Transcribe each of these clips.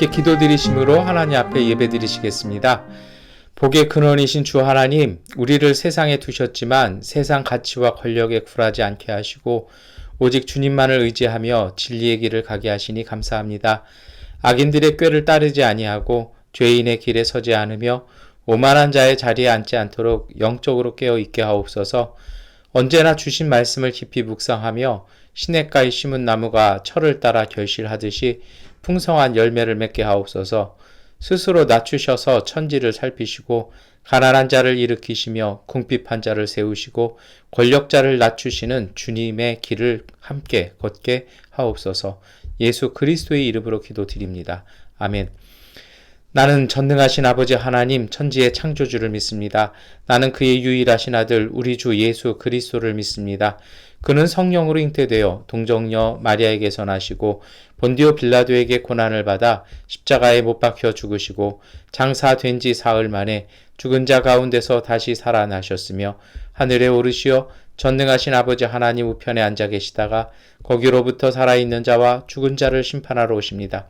함께 기도드리심으로 하나님 앞에 예배드리시겠습니다. 복의 근원이신 주 하나님, 우리를 세상에 두셨지만 세상 가치와 권력에 굴하지 않게 하시고 오직 주님만을 의지하며 진리의 길을 가게 하시니 감사합니다. 악인들의 꾀를 따르지 아니하고 죄인의 길에 서지 않으며 오만한 자의 자리에 앉지 않도록 영적으로 깨어 있게 하옵소서. 언제나 주신 말씀을 깊이 묵상하며 시냇가에 심은 나무가 철을 따라 결실하듯이 풍성한 열매를 맺게 하옵소서. 스스로 낮추셔서 천지를 살피시고 가난한 자를 일으키시며 궁핍한 자를 세우시고 권력자를 낮추시는 주님의 길을 함께 걷게 하옵소서. 예수 그리스도의 이름으로 기도드립니다. 아멘. 나는 전능하신 아버지 하나님 천지의 창조주를 믿습니다. 나는 그의 유일하신 아들 우리 주 예수 그리스도를 믿습니다. 그는 성령으로 잉태되어 동정녀 마리아에게서 나시고 본디오 빌라도에게 고난을 받아 십자가에 못 박혀 죽으시고 장사된 지 사흘 만에 죽은 자 가운데서 다시 살아나셨으며 하늘에 오르시어 전능하신 아버지 하나님 우편에 앉아 계시다가 거기로부터 살아있는 자와 죽은 자를 심판하러 오십니다.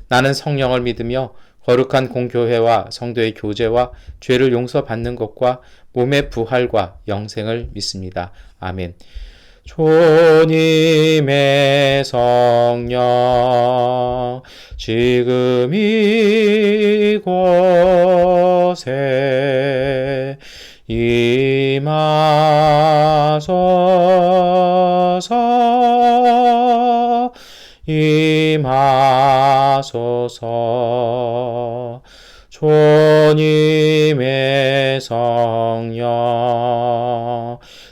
나는 성령을 믿으며 거룩한 공교회와 성도의 교제와 죄를 용서받는 것과 몸의 부활과 영생을 믿습니다. 아멘. 주님의 성령 지금 이곳에 임하소서. 주님의 성령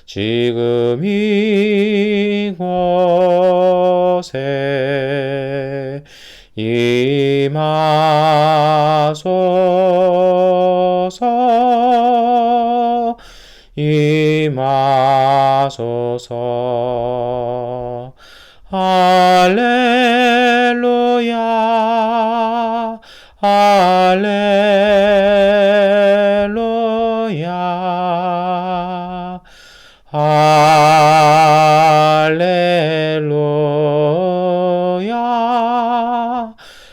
지금 이곳에 임하소서. 할렐루야 할렐루야 할렐루야 할렐루야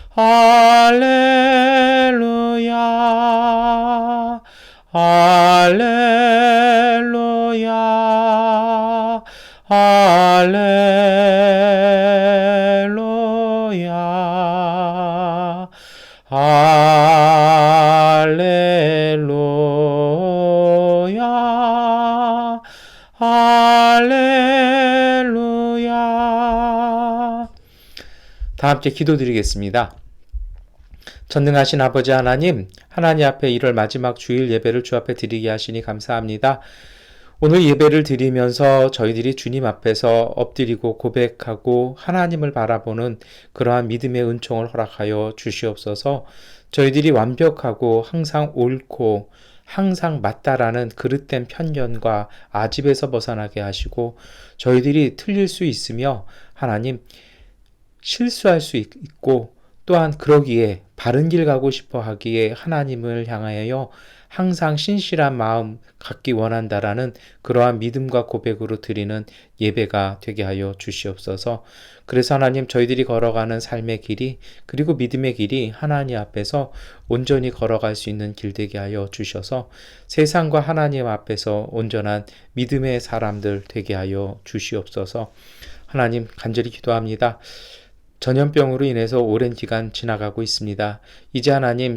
할렐루야 할렐루야 할렐루야 할렐루야. 다 함께 기도드리겠습니다. 전능하신 아버지 하나님, 하나님 앞에 1월 마지막 주일 예배를 주 앞에 드리게 하시니 감사합니다. 오늘 예배를 드리면서 저희들이 주님 앞에서 엎드리고 고백하고 하나님을 바라보는 그러한 믿음의 은총을 허락하여 주시옵소서. 저희들이 완벽하고 항상 옳고 항상 맞다라는 그릇된 편견과 아집에서 벗어나게 하시고 저희들이 틀릴 수 있으며 하나님 실수할 수 있고 또한 그러기에 바른 길 가고 싶어 하기에 하나님을 향하여 항상 신실한 마음 갖기 원한다라는 그러한 믿음과 고백으로 드리는 예배가 되게 하여 주시옵소서. 그래서 하나님 저희들이 걸어가는 삶의 길이 그리고 믿음의 길이 하나님 앞에서 온전히 걸어갈 수 있는 길 되게 하여 주셔서 세상과 하나님 앞에서 온전한 믿음의 사람들 되게 하여 주시옵소서. 하나님 간절히 기도합니다. 전염병으로 인해서 오랜 기간 지나가고 있습니다. 이제 하나님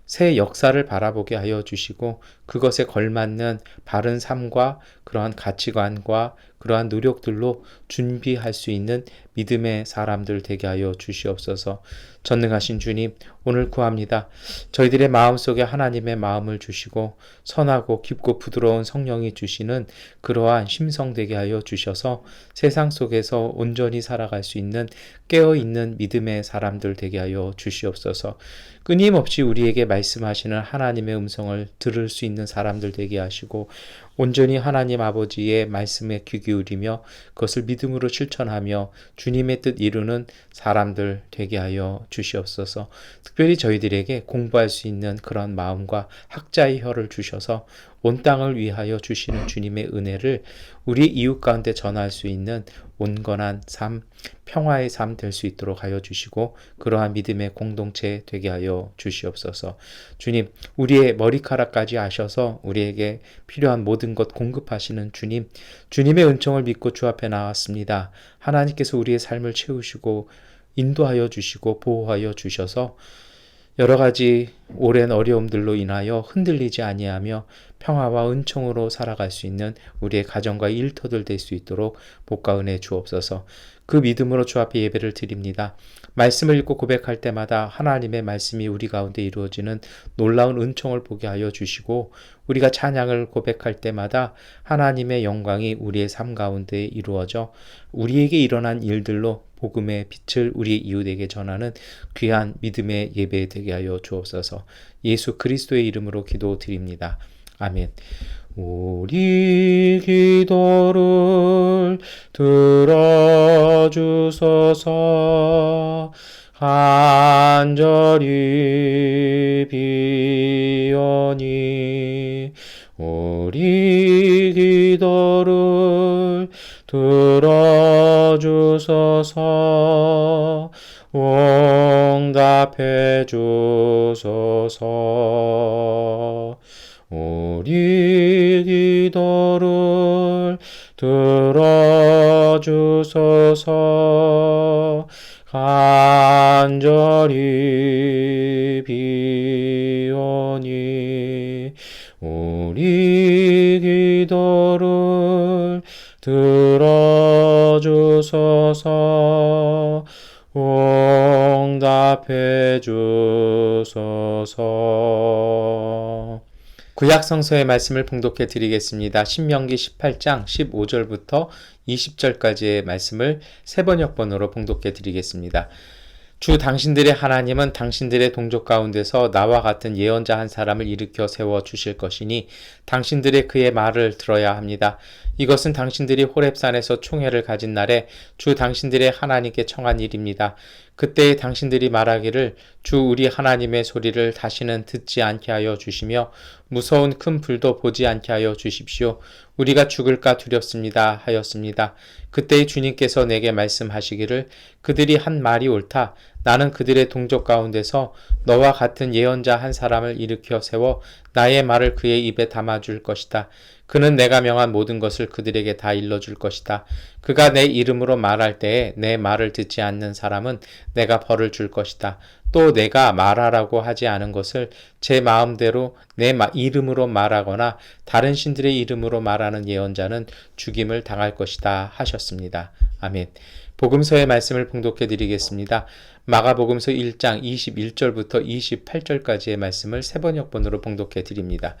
새 역사를 바라보게 하여 주시고 그것에 걸맞는 바른 삶과 그러한 가치관과 그러한 노력들로 준비할 수 있는 믿음의 사람들 되게 하여 주시옵소서. 전능하신 주님, 오늘 구합니다. 저희들의 마음속에 하나님의 마음을 주시고 선하고 깊고 부드러운 성령이 주시는 그러한 심성 되게 하여 주셔서 세상 속에서 온전히 살아갈 수 있는 깨어있는 믿음의 사람들 되게 하여 주시옵소서. 끊임없이 우리에게 말씀하시는 하나님의 음성을 들을 수 있는 사람들 되게 하시고 온전히 하나님 아버지의 말씀에 귀 기울이며 그것을 믿음으로 실천하며 주님의 뜻 이루는 사람들 되게 하여 주시옵소서. 특별히 저희들에게 공부할 수 있는 그런 마음과 학자의 혀를 주셔서 온 땅을 위하여 주시는 주님의 은혜를 우리 이웃 가운데 전할 수 있는 온건한 삶, 평화의 삶 될 수 있도록 하여 주시고 그러한 믿음의 공동체 되게 하여 주시옵소서. 주님, 우리의 머리카락까지 아셔서 우리에게 필요한 모든 것 공급하시는 주님, 주님의 은총을 믿고 주 앞에 나왔습니다. 하나님께서 우리의 삶을 채우시고 인도하여 주시고 보호하여 주셔서 여러 가지 오랜 어려움들로 인하여 흔들리지 아니하며 평화와 은총으로 살아갈 수 있는 우리의 가정과 일터들 될 수 있도록 복과 은혜 주옵소서. 그 믿음으로 주 앞에 예배를 드립니다. 말씀을 읽고 고백할 때마다 하나님의 말씀이 우리 가운데 이루어지는 놀라운 은총을 보게 하여 주시고 우리가 찬양을 고백할 때마다 하나님의 영광이 우리의 삶 가운데 이루어져 우리에게 일어난 일들로 복음의 빛을 우리 이웃에게 전하는 귀한 믿음의 예배 되게 하여 주옵소서. 예수 그리스도의 이름으로 기도드립니다. 아멘. 우리 기도를 들어주소서. 간절히 비오니 우리 기도를 들어주소서. 응답해 주소서. 우리 기도를 들어주소서. 간절히 비오니 우리 기도를 들어주소서. 응답해 주소서. 구약 성서의 말씀을 봉독해 드리겠습니다. 신명기 18장 15절부터 20절까지의 말씀을 세번역번으로 봉독해 드리겠습니다. 주 당신들의 하나님은 당신들의 동족 가운데서 나와 같은 예언자 한 사람을 일으켜 세워 주실 것이니 당신들의 그의 말을 들어야 합니다. 이것은 당신들이 호렙산에서 총회를 가진 날에 주 당신들의 하나님께 청한 일입니다. 그때 당신들이 말하기를 주 우리 하나님의 소리를 다시는 듣지 않게 하여 주시며 무서운 큰 불도 보지 않게 하여 주십시오. 우리가 죽을까 두렵습니다 하였습니다. 그때 주님께서 내게 말씀하시기를 그들이 한 말이 옳다. 나는 그들의 동족 가운데서 너와 같은 예언자 한 사람을 일으켜 세워 나의 말을 그의 입에 담아줄 것이다. 그는 내가 명한 모든 것을 그들에게 다 일러줄 것이다. 그가 내 이름으로 말할 때에 내 말을 듣지 않는 사람은 내가 벌을 줄 것이다. 또 내가 말하라고 하지 않은 것을 제 마음대로 내 이름으로 말하거나 다른 신들의 이름으로 말하는 예언자는 죽임을 당할 것이다 하셨습니다. 아멘. 복음서의 말씀을 봉독해 드리겠습니다. 마가복음서 1장 21절부터 28절까지의 말씀을 세번역번으로 봉독해 드립니다.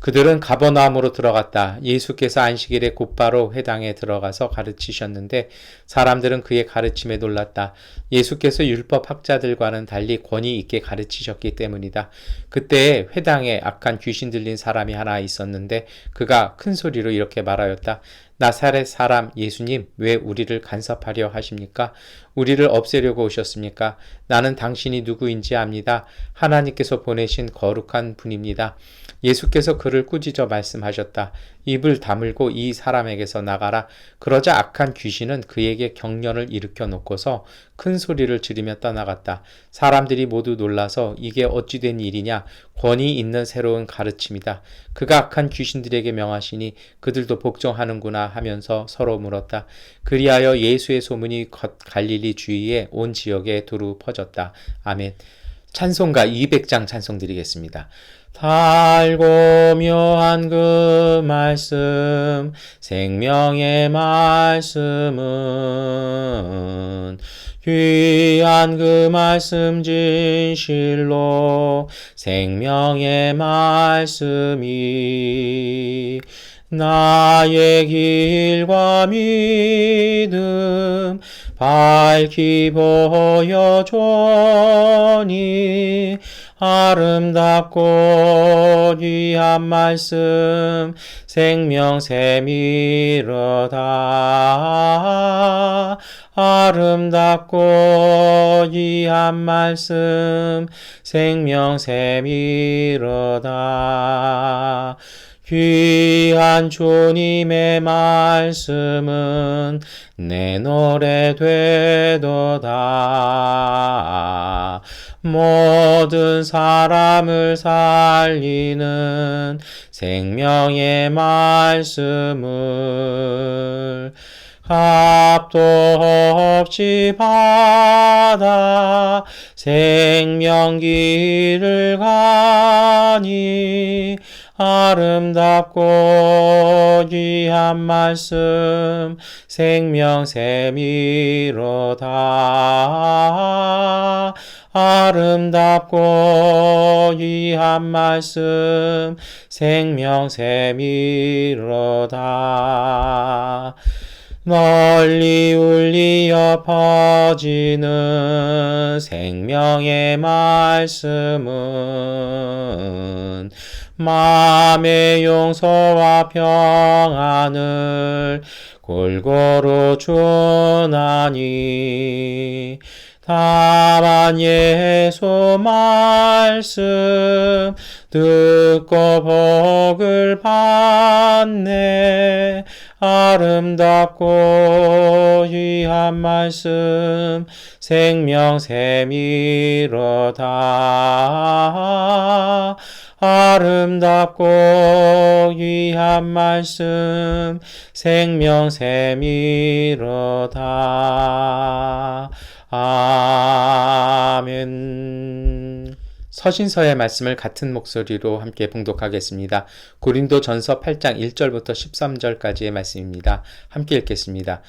그들은 가버나움으로 들어갔다. 예수께서 안식일에 곧바로 회당에 들어가서 가르치셨는데 사람들은 그의 가르침에 놀랐다. 예수께서 율법 학자들과는 달리 권위 있게 가르치셨기 때문이다. 그때 회당에 악한 귀신 들린 사람이 하나 있었는데 그가 큰 소리로 이렇게 말하였다. 나사렛 사람 예수님, 왜 우리를 간섭하려 하십니까? 우리를 없애려고 오셨습니까? 나는 당신이 누구인지 압니다. 하나님께서 보내신 거룩한 분입니다. 예수께서 그를 꾸짖어 말씀하셨다. 입을 다물고 이 사람에게서 나가라. 그러자 악한 귀신은 그에게 경련을 일으켜 놓고서 큰 소리를 지르며 떠나갔다. 사람들이 모두 놀라서 이게 어찌 된 일이냐? 권위 있는 새로운 가르침이다. 그가 악한 귀신들에게 명하시니 그들도 복종하는구나 하면서 서로 물었다. 그리하여 예수의 소문이 갈릴리 주위에 온 지역에 두루 퍼졌다. 아멘. 찬송가 200장 찬송 드리겠습니다. 달고 묘한 그 말씀 생명의 말씀은 귀한 그 말씀 진실로 생명의 말씀이 나의 길과 믿음 밝히 보여주니 아름답고 귀한 말씀 생명샘이로다. 아름답고 귀한 말씀 생명샘이로다. 귀한 주님의 말씀은 내 노래 되도다. 모든 사람을 살리는 생명의 말씀을 값도 없이 받아 생명길을 가니 아름답고 귀한 말씀 생명샘이로다. 아름답고 귀한 말씀 생명샘이로다. 널리 울리어 퍼지는 생명의 말씀은 마음의 용서와 평안을 골고루 주나니 다만 예수 말씀 듣고 복을 받네. 아름답고 귀한 말씀 생명샘이로다. 아름답고 귀한 말씀 생명샘이로다. 아멘. 서신서의 말씀을 같은 목소리로 함께 봉독하겠습니다. 고린도전서 8장 1절부터 13절까지의 말씀입니다. 함께 읽겠습니다.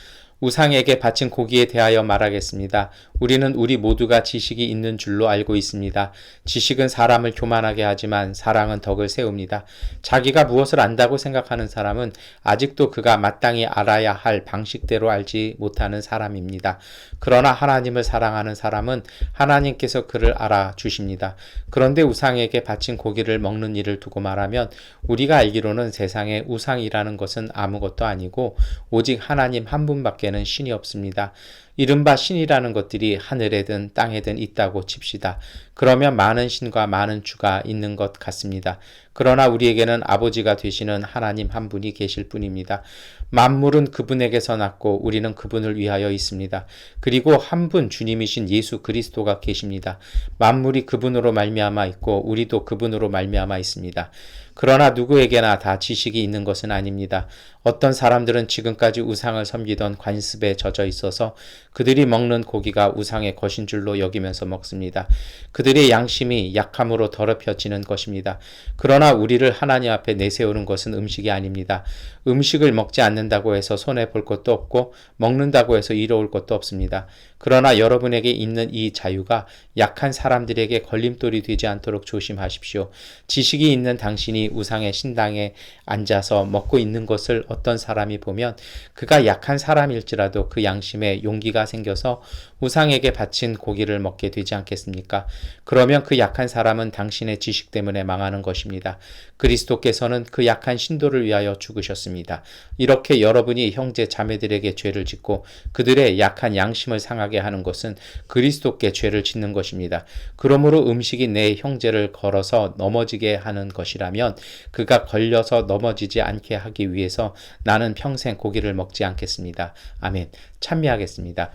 우상에게 바친 고기에 대하여 말하겠습니다. 우리는 우리 모두가 지식이 있는 줄로 알고 있습니다. 지식은 사람을 교만하게 하지만 사랑은 덕을 세웁니다. 자기가 무엇을 안다고 생각하는 사람은 아직도 그가 마땅히 알아야 할 방식대로 알지 못하는 사람입니다. 그러나 하나님을 사랑하는 사람은 하나님께서 그를 알아주십니다. 그런데 우상에게 바친 고기를 먹는 일을 두고 말하면 우리가 알기로는 세상에 우상이라는 것은 아무것도 아니고 오직 하나님 한 분밖에 는 신이 없습니다. 이른바 신이라는 것들이 하늘에든 땅에든 있다고 칩시다. 그러면 많은 신과 많은 주가 있는 것 같습니다. 그러나 우리에게는 아버지가 되시는 하나님 한 분이 계실 뿐입니다. 만물은 그분에게서 났고 우리는 그분을 위하여 있습니다. 그리고 한 분 주님이신 예수 그리스도가 계십니다. 만물이 그분으로 말미암아 있고 우리도 그분으로 말미암아 있습니다. 그러나 누구에게나 다 지식이 있는 것은 아닙니다. 어떤 사람들은 지금까지 우상을 섬기던 관습에 젖어 있어서 그들이 먹는 고기가 우상의 것인 줄로 여기면서 먹습니다. 그들의 양심이 약함으로 더럽혀지는 것입니다. 그러나 우리를 하나님 앞에 내세우는 것은 음식이 아닙니다. 음식을 먹지 않는다고 해서 손해볼 것도 없고 먹는다고 해서 이로울 것도 없습니다. 그러나 여러분에게 있는 이 자유가 약한 사람들에게 걸림돌이 되지 않도록 조심하십시오. 지식이 있는 당신이 우상의 신당에 앉아서 먹고 있는 것을 어떤 사람이 보면 그가 약한 사람일지라도 그 양심에 용기가 생겨서 우상에게 바친 고기를 먹게 되지 않겠습니까? 그러면 그 약한 사람은 당신의 지식 때문에 망하는 것입니다. 그리스도께서는 그 약한 신도를 위하여 죽으셨습니다. 이렇게 여러분이 형제 자매들에게 죄를 짓고 그들의 약한 양심을 상하게 하는 것은 그리스도께 죄를 짓는 것입니다. 그러므로 음식이 내 형제를 걸어서 넘어지게 하는 것이라면 그가 걸려서 넘어지지 않게 하기 위해서 나는 평생 고기를 먹지 않겠습니다. 아멘. 찬미하겠습니다.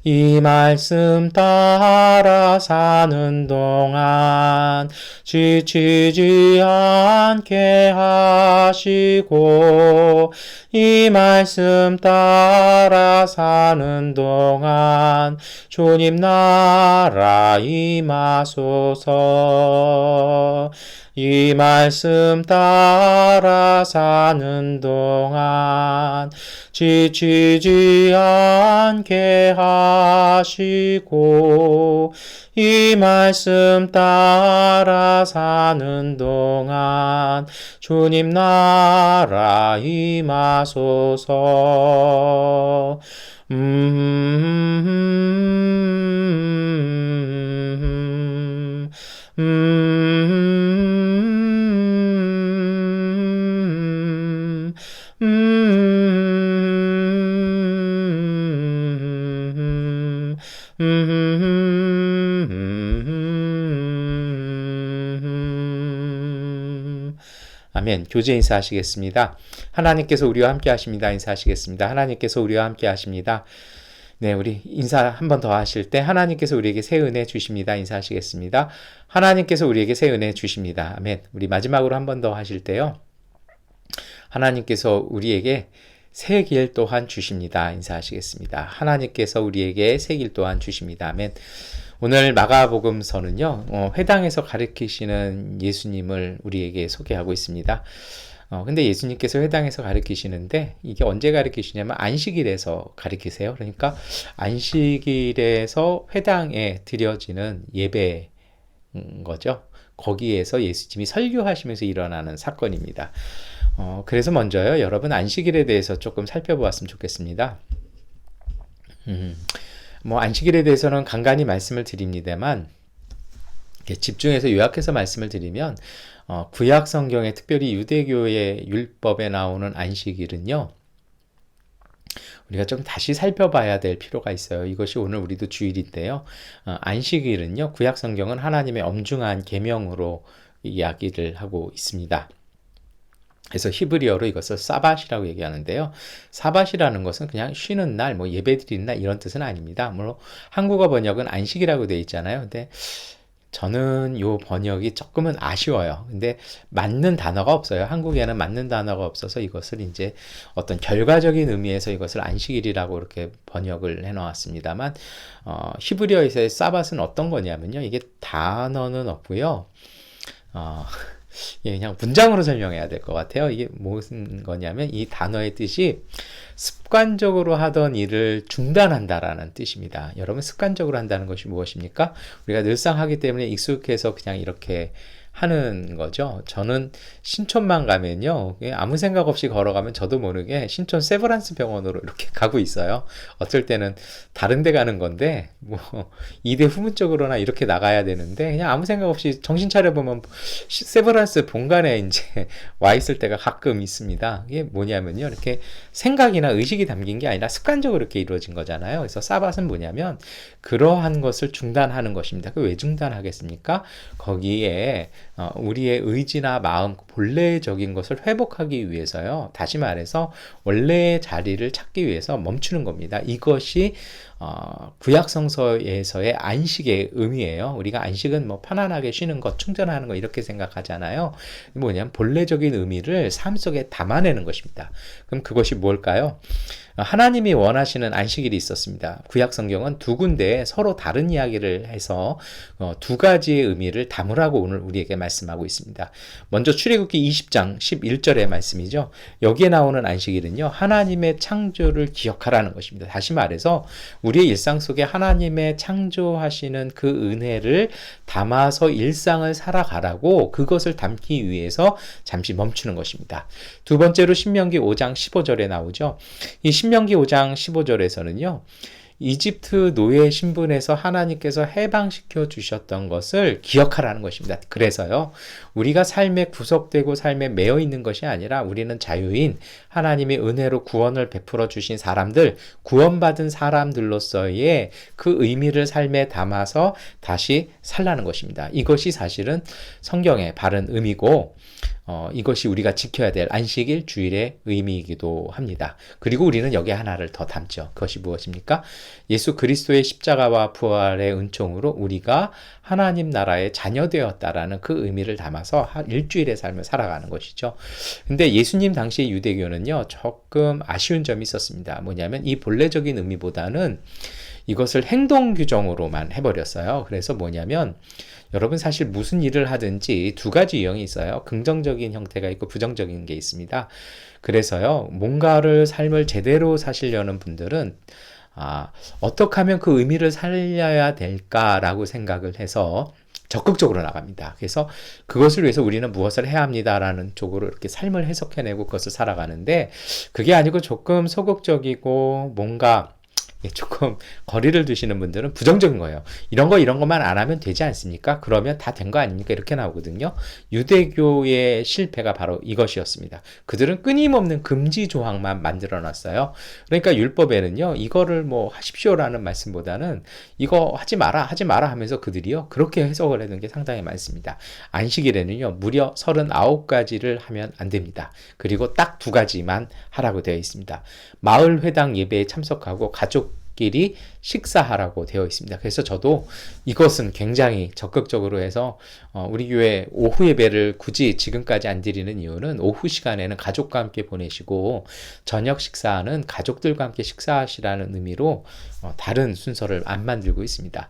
이 말씀 따라 사는 동안 지치지 않게 하시고 이 말씀 따라 사는 동안 주님 나라 임하소서. 이 말씀 따라 사는 동안 지치지 않게 하시고 이 말씀 따라 사는 동안 주님 나라 임하소서. 아멘. 교제 인사하시겠습니다. 하나님께서 우리와 함께 하십니다. 인사하시겠습니다. 하나님께서 우리와 함께 하십니다. 네, 우리 인사 한 번 더 하실 때 하나님께서 우리에게 새 은혜 주십니다. 인사하시겠습니다. 하나님께서 우리에게 새 은혜 주십니다. 아멘. 우리 마지막으로 한 번 더 하실 때요. 하나님께서 우리에게 새 길 또한 주십니다. 인사하시겠습니다. 하나님께서 우리에게 새 길 또한 주십니다. 아멘. 오늘 마가복음서는요, 회당에서 가르치시는 예수님을 우리에게 소개하고 있습니다. 근데 예수님께서 회당에서 가르치시는데 이게 언제 가르치시냐면 안식일에서 가르치세요. 그러니까 안식일에서 회당에 드려지는 예배인 거죠. 거기에서 예수님이 설교하시면서 일어나는 사건입니다. 그래서 먼저요, 여러분 안식일에 대해서 조금 살펴보았으면 좋겠습니다. 안식일에 대해서는 간간히 말씀을 드립니다만, 집중해서 요약해서 말씀을 드리면, 구약 성경에 특별히 유대교의 율법에 나오는 안식일은요, 우리가 좀 다시 살펴봐야 될 필요가 있어요. 이것이 오늘 우리도 주일인데요. 안식일은요, 구약 성경은 하나님의 엄중한 계명으로 이야기를 하고 있습니다. 그래서 히브리어로 이것을 사밧이라고 얘기하는데요. 사밧이라는 것은 그냥 쉬는 날, 예배드리는 날 이런 뜻은 아닙니다. 물론 한국어 번역은 안식이라고 되어 있잖아요. 근데 저는 이 번역이 조금은 아쉬워요. 근데 맞는 단어가 없어요. 한국에는 맞는 단어가 없어서 이것을 이제 어떤 결과적인 의미에서 이것을 안식일이라고 이렇게 번역을 해놓았습니다만, 히브리어에서의 사밧은 어떤 거냐면요. 이게 단어는 없고요. 그냥 문장으로 설명해야 될 것 같아요. 이게 무슨 거냐면 이 단어의 뜻이 습관적으로 하던 일을 중단한다라는 뜻입니다. 여러분, 습관적으로 한다는 것이 무엇입니까? 우리가 늘상 하기 때문에 익숙해서 그냥 이렇게 하는 거죠. 저는 신촌만 가면요, 아무 생각 없이 걸어가면 저도 모르게 신촌 세브란스 병원으로 이렇게 가고 있어요. 어쩔 때는 다른 데 가는 건데 이대 후문쪽으로나 이렇게 나가야 되는데 그냥 아무 생각 없이 정신 차려보면 세브란스 본관에 이제 와 있을 때가 가끔 있습니다. 이게 뭐냐면요, 이렇게 생각이나 의식이 담긴 게 아니라 습관적으로 이렇게 이루어진 거잖아요. 그래서 사밧은 뭐냐면 그러한 것을 중단하는 것입니다. 왜 중단하겠습니까? 거기에 우리의 의지나 마음, 본래적인 것을 회복하기 위해서요. 다시 말해서 원래의 자리를 찾기 위해서 멈추는 겁니다. 이것이 구약 성서에서의 안식의 의미예요. 우리가 안식은 편안하게 쉬는 것, 충전하는 것 이렇게 생각하잖아요. 뭐냐면 본래적인 의미를 삶 속에 담아내는 것입니다. 그럼 그것이 뭘까요? 하나님이 원하시는 안식일이 있었습니다. 구약 성경은 두 군데에 서로 다른 이야기를 해서 두 가지의 의미를 담으라고 오늘 우리에게 말씀하고 있습니다. 먼저 출애굽기 20장 11절의 말씀이죠. 여기에 나오는 안식일은요, 하나님의 창조를 기억하라는 것입니다. 다시 말해서 우리의 일상 속에 하나님의 창조하시는 그 은혜를 담아서 일상을 살아가라고, 그것을 담기 위해서 잠시 멈추는 것입니다. 두 번째로 신명기 5장 15절에 나오죠. 이 신명기 5장 15절에서는요, 이집트 노예 신분에서 하나님께서 해방시켜 주셨던 것을 기억하라는 것입니다. 그래서요, 우리가 삶에 구속되고 삶에 매여 있는 것이 아니라 우리는 자유인 하나님의 은혜로 구원을 베풀어 주신 사람들, 구원받은 사람들로서의 그 의미를 삶에 담아서 다시 살라는 것입니다. 이것이 사실은 성경의 바른 의미고, 이것이 우리가 지켜야 될 안식일 주일의 의미이기도 합니다. 그리고 우리는 여기에 하나를 더 담죠. 그것이 무엇입니까? 예수 그리스도의 십자가와 부활의 은총으로 우리가 하나님 나라의 자녀 되었다라는 그 의미를 담아서 일주일의 삶을 살아가는 것이죠. 근데 예수님 당시 유대교는요, 조금 아쉬운 점이 있었습니다. 뭐냐면 이 본래적인 의미보다는 이것을 행동 규정으로만 해버렸어요. 그래서 뭐냐면, 여러분 사실 무슨 일을 하든지 두 가지 유형이 있어요. 긍정적인 형태가 있고 부정적인 게 있습니다. 그래서요, 뭔가를 삶을 제대로 사시려는 분들은 어떻게 하면 그 의미를 살려야 될까라고 생각을 해서 적극적으로 나갑니다. 그래서 그것을 위해서 우리는 무엇을 해야 합니다라는 쪽으로 이렇게 삶을 해석해내고 그것을 살아가는데, 그게 아니고 조금 소극적이고 뭔가 조금 거리를 두시는 분들은 부정적인 거예요. 이런 것만 안 하면 되지 않습니까? 그러면 다 된 거 아닙니까? 이렇게 나오거든요. 유대교의 실패가 바로 이것이었습니다. 그들은 끊임없는 금지 조항만 만들어 놨어요. 그러니까 율법에는요, 이거를 뭐 하십시오라는 말씀보다는 이거 하지 마라, 하지 마라 하면서 그들이요, 그렇게 해석을 하는 게 상당히 많습니다. 안식일에는요, 무려 39가지를 하면 안 됩니다. 그리고 딱 2가지만 하라고 되어 있습니다. 마을 회당 예배에 참석하고 가족끼리 식사하라고 되어 있습니다. 그래서 저도 이것은 굉장히 적극적으로 해서 우리 교회 오후 예배를 굳이 지금까지 안 드리는 이유는 오후 시간에는 가족과 함께 보내시고 저녁 식사는 가족들과 함께 식사하시라는 의미로 다른 순서를 안 만들고 있습니다.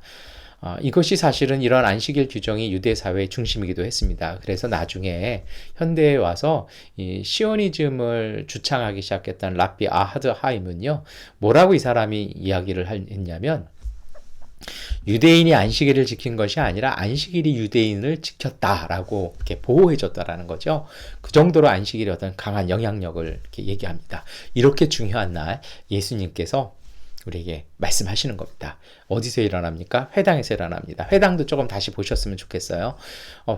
이것이 사실은 이런 안식일 규정이 유대 사회의 중심이기도 했습니다. 그래서 나중에 현대에 와서 이 시오니즘을 주창하기 시작했던 랍비 아하드 하임은요, 뭐라고 이 사람이 이야기를 했냐면, 유대인이 안식일을 지킨 것이 아니라 안식일이 유대인을 지켰다라고 이렇게 보호해줬다라는 거죠. 그 정도로 안식일이 어떤 강한 영향력을 이렇게 얘기합니다. 이렇게 중요한 날 예수님께서 우리에게 말씀하시는 겁니다. 어디서 일어납니까? 회당에서 일어납니다. 회당도 조금 다시 보셨으면 좋겠어요.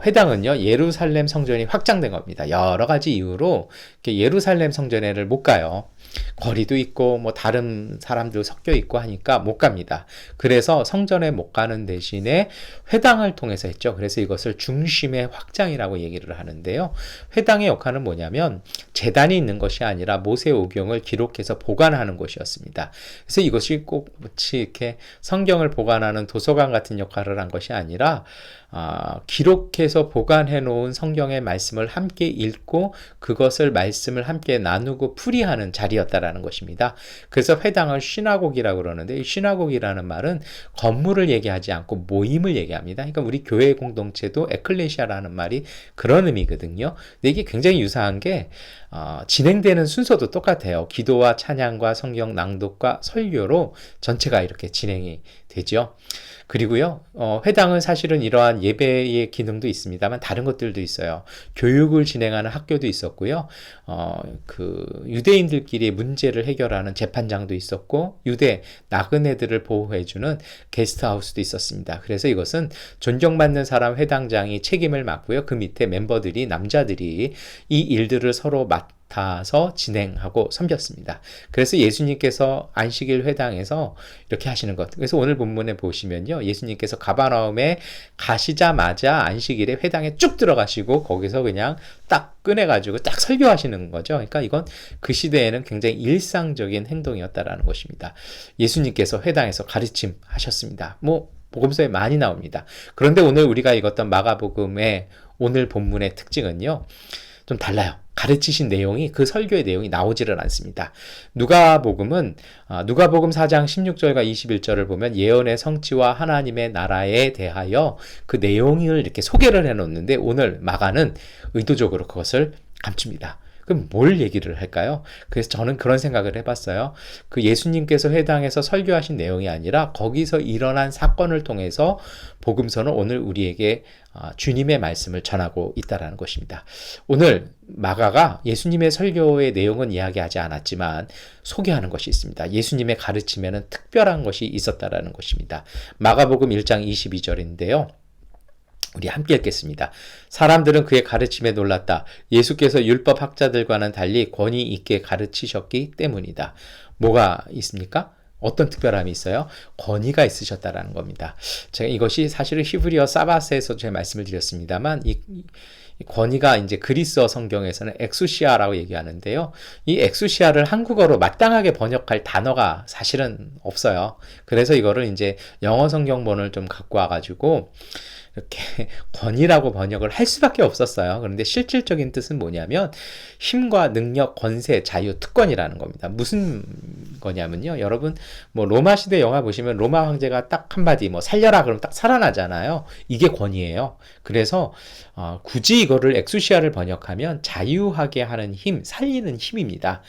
회당은요, 예루살렘 성전이 확장된 겁니다. 여러 가지 이유로 예루살렘 성전에를 못 가요. 거리도 있고 뭐 다른 사람들 섞여 있고 하니까 못 갑니다. 그래서 성전에 못 가는 대신에 회당을 통해서 했죠. 그래서 이것을 중심의 확장이라고 얘기를 하는데요. 회당의 역할은 뭐냐면 제단이 있는 것이 아니라 모세오경을 기록해서 보관하는 곳이었습니다. 그래서 이것이 꼭 이렇게 성경을 보관하는 도서관 같은 역할을 한 것이 아니라 기록해서 보관해 놓은 성경의 말씀을 함께 읽고 그것을 말씀을 함께 나누고 풀이하는 자리였다라는 것입니다. 그래서 회당을 시나고기라고 그러는데, 이 시나고기라는 말은 건물을 얘기하지 않고 모임을 얘기합니다. 그러니까 우리 교회 공동체도 에클레시아라는 말이 그런 의미거든요. 근데 이게 굉장히 유사한 게 진행되는 순서도 똑같아요. 기도와 찬양과 성경 낭독과 설교로 전체가 이렇게 진행이 되죠. 그리고요, 회당은 사실은 이러한 예배의 기능도 있습니다만 다른 것들도 있어요. 교육을 진행하는 학교도 있었고요. 유대인들끼리 문제를 해결하는 재판장도 있었고, 유대 나그네들을 보호해주는 게스트하우스도 있었습니다. 그래서 이것은 존경받는 사람 회당장이 책임을 맡고요. 그 밑에 멤버들이, 남자들이 이 일들을 서로 맡아서 진행하고 섬겼습니다. 그래서 예수님께서 안식일 회당에서 이렇게 하시는 것. 그래서 오늘 본문에 보시면요, 예수님께서 가버나움에 가시자마자 안식일에 회당에 쭉 들어가시고 거기서 그냥 딱 꺼내가지고 딱 설교하시는 거죠. 그러니까 이건 그 시대에는 굉장히 일상적인 행동이었다라는 것입니다. 예수님께서 회당에서 가르침 하셨습니다. 복음서에 많이 나옵니다. 그런데 오늘 우리가 읽었던 마가복음의 오늘 본문의 특징은요, 좀 달라요. 가르치신 내용이, 그 설교의 내용이 나오지를 않습니다. 누가복음 4장 16절과 21절을 보면 예언의 성취와 하나님의 나라에 대하여 그 내용을 이렇게 소개를 해놓는데, 오늘 마가는 의도적으로 그것을 감춥니다. 그럼 뭘 얘기를 할까요? 그래서 저는 그런 생각을 해봤어요. 그 예수님께서 회당에서 설교하신 내용이 아니라 거기서 일어난 사건을 통해서 복음서는 오늘 우리에게 주님의 말씀을 전하고 있다는 것입니다. 오늘 마가가 예수님의 설교의 내용은 이야기하지 않았지만 소개하는 것이 있습니다. 예수님의 가르침에는 특별한 것이 있었다는 것입니다. 마가복음 1장 22절인데요. 우리 함께 읽겠습니다. 사람들은 그의 가르침에 놀랐다. 예수께서 율법 학자들과는 달리 권위 있게 가르치셨기 때문이다. 뭐가 있습니까? 어떤 특별함이 있어요? 권위가 있으셨다라는 겁니다. 제가 이것이 사실은 히브리어 사바스에서 제가 말씀을 드렸습니다만, 이 권위가 이제 그리스어 성경에서는 엑수시아라고 얘기하는데요. 이 엑수시아를 한국어로 마땅하게 번역할 단어가 사실은 없어요. 그래서 이거를 이제 영어 성경본을 좀 갖고 와가지고 이렇게 권위라고 번역을 할 수밖에 없었어요. 그런데 실질적인 뜻은 뭐냐면 힘과 능력, 권세, 자유, 특권이라는 겁니다. 무슨 거냐면요, 여러분 로마 시대 영화 보시면 로마 황제가 딱 한마디 살려라 그러면 딱 살아나잖아요. 이게 권위예요. 그래서 굳이 이거를 엑수시아를 번역하면 자유하게 하는 힘, 살리는 힘입니다.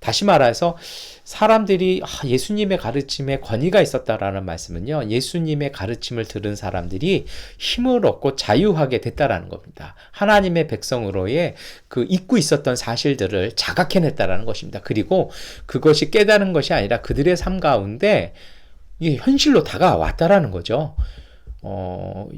다시 말해서 사람들이 예수님의 가르침에 권위가 있었다라는 말씀은요, 예수님의 가르침을 들은 사람들이 힘을 얻고 자유하게 됐다라는 겁니다. 하나님의 백성으로의 그 잊고 있었던 사실들을 자각해냈다라는 것입니다. 그리고 그것이 깨달은 것이 아니라 그들의 삶 가운데 이게 현실로 다가왔다라는 거죠.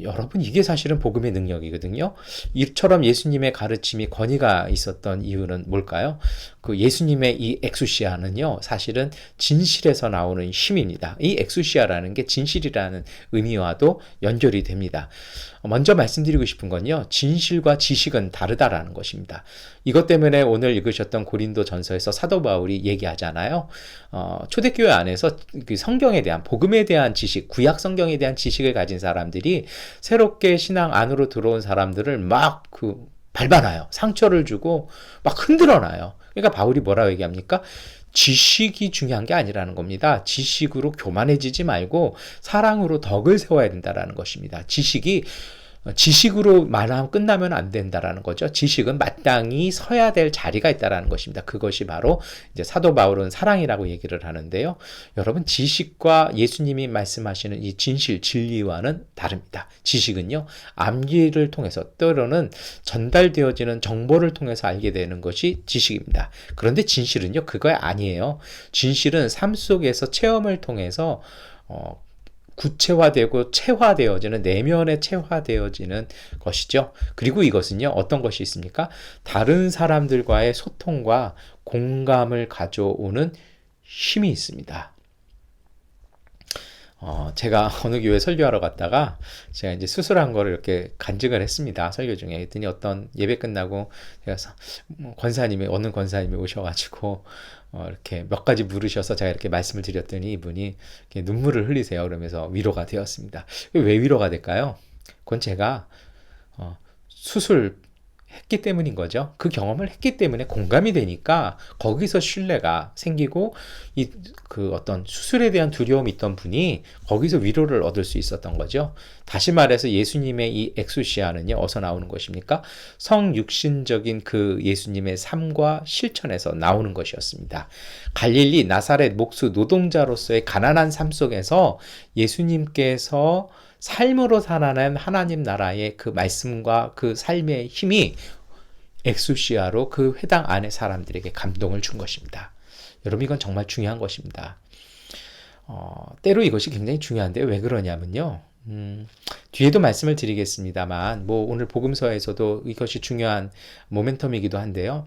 여러분, 이게 사실은 복음의 능력이거든요. 이처럼 예수님의 가르침이 권위가 있었던 이유는 뭘까요? 그 예수님의 이 엑수시아는요, 사실은 진실에서 나오는 힘입니다. 이 엑수시아라는 게 진실이라는 의미와도 연결이 됩니다. 먼저 말씀드리고 싶은 건요, 진실과 지식은 다르다라는 것입니다. 이것 때문에 오늘 읽으셨던 고린도 전서에서 사도 바울이 얘기하잖아요. 초대교회 안에서 그 성경에 대한, 복음에 대한 지식, 구약 성경에 대한 지식을 가진 사람들이 새롭게 신앙 안으로 들어온 사람들을 막 밟아놔요. 상처를 주고 막 흔들어놔요. 그러니까 바울이 뭐라고 얘기합니까? 지식이 중요한 게 아니라는 겁니다. 지식으로 교만해지지 말고 사랑으로 덕을 세워야 된다는 것입니다. 지식으로만 끝나면 안 된다라는 거죠. 지식은 마땅히 서야 될 자리가 있다라는 것입니다. 그것이 바로 이제 사도 바울은 사랑이라고 얘기를 하는데요. 여러분, 지식과 예수님이 말씀하시는 이 진실, 진리와는 다릅니다. 지식은요, 암기를 통해서, 때로는 전달되어지는 정보를 통해서 알게 되는 것이 지식입니다. 그런데 진실은요, 그거 아니에요. 진실은 삶 속에서 체험을 통해서 구체화되고 체화되어지는, 내면에 체화되어지는 것이죠. 그리고 이것은요, 어떤 것이 있습니까? 다른 사람들과의 소통과 공감을 가져오는 힘이 있습니다. 제가 어느 교회 설교하러 갔다가 제가 이제 수술한 거를 이렇게 간증을 했습니다. 설교 중에. 했더니 어떤 예배 끝나고 제가 어느 권사님이 오셔가지고 이렇게 몇 가지 물으셔서 제가 이렇게 말씀을 드렸더니 이분이 이렇게 눈물을 흘리세요. 그러면서 위로가 되었습니다. 왜 위로가 될까요? 그건 제가 수술 했기 때문인 거죠. 그 경험을 했기 때문에 공감이 되니까 거기서 신뢰가 생기고 그 어떤 수술에 대한 두려움이 있던 분이 거기서 위로를 얻을 수 있었던 거죠. 다시 말해서 예수님의 이 엑수시아는요, 어디서 나오는 것입니까? 성육신적인 그 예수님의 삶과 실천에서 나오는 것이었습니다. 갈릴리 나사렛 목수 노동자로서의 가난한 삶 속에서 예수님께서 삶으로 살아낸 하나님 나라의 그 말씀과 그 삶의 힘이 엑수시아로 그 회당 안의 사람들에게 감동을 준 것입니다. 여러분, 이건 정말 중요한 것입니다. 때로 이것이 굉장히 중요한데 왜 그러냐면요. 뒤에도 말씀을 드리겠습니다만, 오늘 복음서에서도 이것이 중요한 모멘텀이기도 한데요.